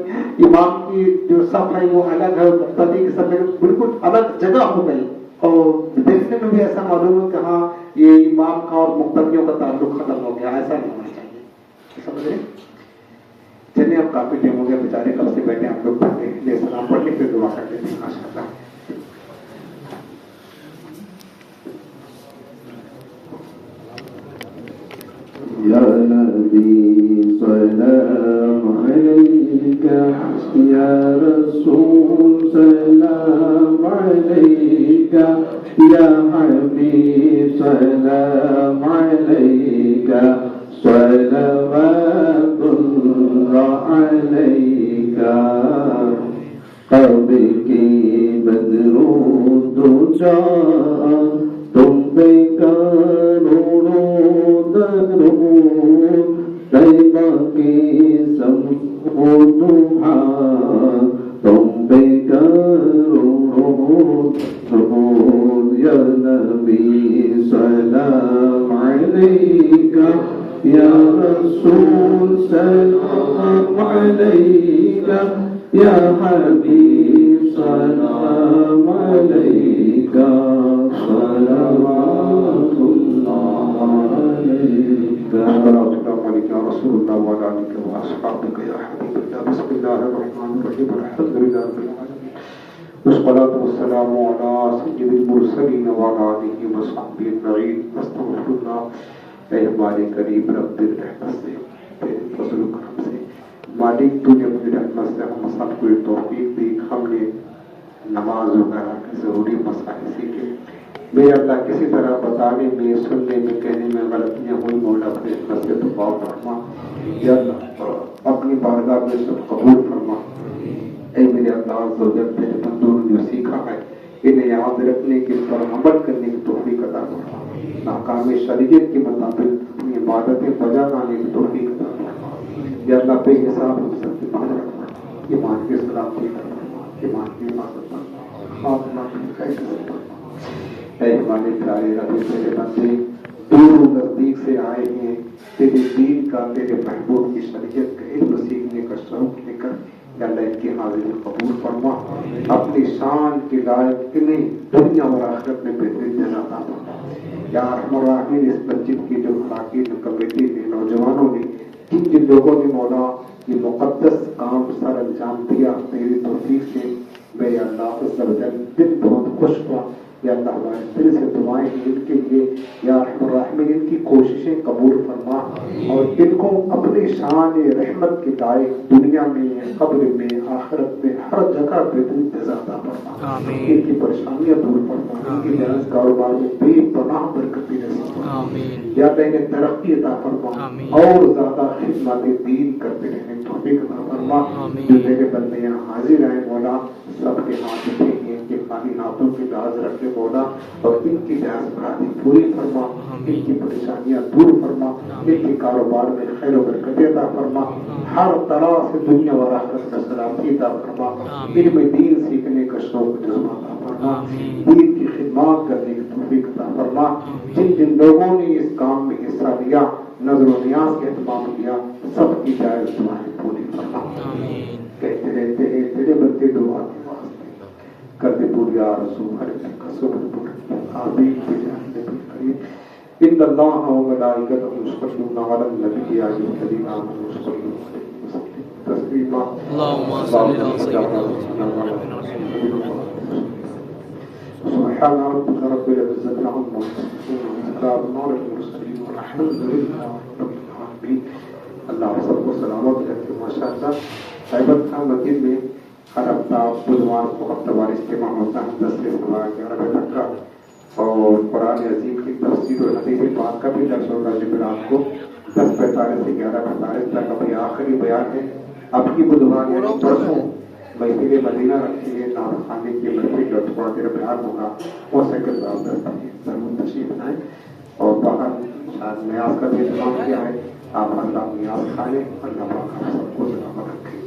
امام کی جو صف ہے وہ الگ ہے، مقتدی کی صف بالکل الگ جگہ ہو گئی اور دیکھنے میں بھی ایسا معلوم ہو کہ ہاں یہ امام کا اور مقتدیوں کا تعلق ختم ہو گیا، ایسا نہیں ہونا چاہیے. سمجھ رہے؟ چلیے اب کافی ٹائم ہو گیا، بیچارے کب سے بیٹھے ہم لوگ پڑھتے ہیں، سلام پڑھ لیں پھر دعا کر لیتے ہیں ماشاء اللہ. یا نبی سلام علیکہ، یا رسول سلام علیکہ، یا حبیب سلام علیکہ، صلوات اللہ علیکہ. قرب کی بدرود جان تم پہ کروڑوں درود، طیبہ کی سمو دعا تم پہ کروڑوں درود. یا نبی سلام علیکہ، یا رسول سلام علیکہ، یا حبیب سلام علیکہ، صلوات اللہ علیکہ. السلام علیکم یا رسول اللہ وعلیہ آلہ وصحبہ یا حبیب اللہ. بسم اللہ الرحمن الرحیم، الحمد للہ رب العالمین والصلاة والسلام على سيد المرسلين وعلى آله وصحبه أجمعين استغفر اللہ۔ اے ہمارے قریب رب تیری رحمت سے، تیرے فضل و کرم سے، مالک تو نے اپنی رحمت سے ہم سب کو توفیق دی، ہم نے نماز وغیرہ کے ضروری مسائل سیکھے۔ میرے اللہ کسی طرح بتانے میں، سننے میں، کہنے میں غلطیاں ہوئی، مولا اپنے رحمت سے تو معاف فرما۔ یا اللہ اپنی بارگاہ میں سب قبول فرما۔ اے میرے اللہ عز و جل، تیرے بندوں نے جو سیکھا ہے انہیں یاد رکھنے کی، اس پر عمل کرنے کی توفیق عطا فرما۔ احکام شریعت کے مطابق اپنی عبادتیں بجا لانے کی توفیق عطا فرما۔ یا اللہ بے حساب ہم سب کی مدد فرما، ایمان کی سلامتی فرما، ایمان کی حفاظت فرما، خاتمہ کی خیر فرما۔ اے ہمارے پیارے رب، تیرے بندے دور و نزدیک سے آئے ہیں، تیرے دین کا، تیرے محبوب کی شریعت کا علم سیکھنے کا شوق لے کر، یا اللہ ان کی حاضری قبول فرما۔ اپنی شان کے لائق انہیں دنیا اور آخرت میں بہترین جزا عطا فرما۔ یا ارحم الراحمین، اس مسجد کی جو اراکین کمیٹی نے، نوجوانوں نے، جن لوگوں نے مولا یہ مقدس کام سر انجام دیا، تیری توفیق سے میرے اللہ عز و جل دل بہت خوش ہوا۔ یا اللہ ہمارے دل سے دعائیں ہیں ان کے لیے، یا ارحم الراحمین ان کی کوششیں قبول فرما، اور ان کو اپنے شان رحمت کے لائق دنیا میں، قبر میں، آخرت میں، ہر جگہ بہترین جزا عطا فرما۔ ان کی پریشانیاں دور فرما، ان کے جائز کاروبار میں بے پناہ برکتی نصیب فرما۔ یا اللہ انہیں ترقی عطا فرما، اور زیادہ خدمت دین کرتے رہنے کی توفیق عطا فرما۔ جو میرے بندے یہاں حاضر ہیں مولا، سب کے ہاتھ اٹھے ہیں، ان کے خالی ہاتھوں کی لاز رکھے مولا، اور ان کی جائز مرادیں پوری فرما، ان کی پریشانیاں دور فرما، ان کے کاروبار میں خیر و برکت عطا فرما، ہر طرح سے دنیا و آخرت کا سلامتی عطا فرما، ان میں دین سیکھنے کا شوق جذبہ عطا فرما، دین کی خدمات کرنے کی توفیق عطا فرما۔ جن جن لوگوں نے اس کام میں حصہ لیا، نظر و نیاز کا اہتمام کیا، سب کی جائز دعائیں پوری فرما۔ کہتے رہتے ہیں تیرے بندے دعا کے واسطے کر دے پوری یا رسول ہر ایک کا صبر پورا۔ آمین بجاہ نبی کریم۔ ان اللہ و ملائکتہ یصلون علی النبی یا ایھا الذین آمنوا صلوا علیہ وسلم تسلیما۔ اللهم صل علی سیدنا محمد سبحان ربک رب العزة عما یصفون وسلام علی المرسلین والحمد للہ رب العالمین۔ اللہ سب کو سلامت رکھے۔ ماشاءاللہ صاحبت خان مسجد میں ہر ہفتہ بدھوار کو ہفتہ وار اجتماع ہوتا ہے 10 سے 11 بجے تک کا، اور قرآن عظیم کی تفسیر اور حدیث پاک کا بھی درس ہوگا جمعرات کو 10:45 سے 11:45 تک۔ ابھی آخری بیان ہے، اب کی بدھوار یعنی پرسوں محفل مدینہ رکھی ہے، نام خانے کی محفل کا تھوڑا دیر بیان ہوگا، ہو سکے تو آپ ضرور تشریف لائیں۔ اور باہر شاید نیاز کا بھی اہتمام کیا ہے، آپ اللہ نیاز کھا لیں، اللہ پاک آپ سب کو سلامت رکھے۔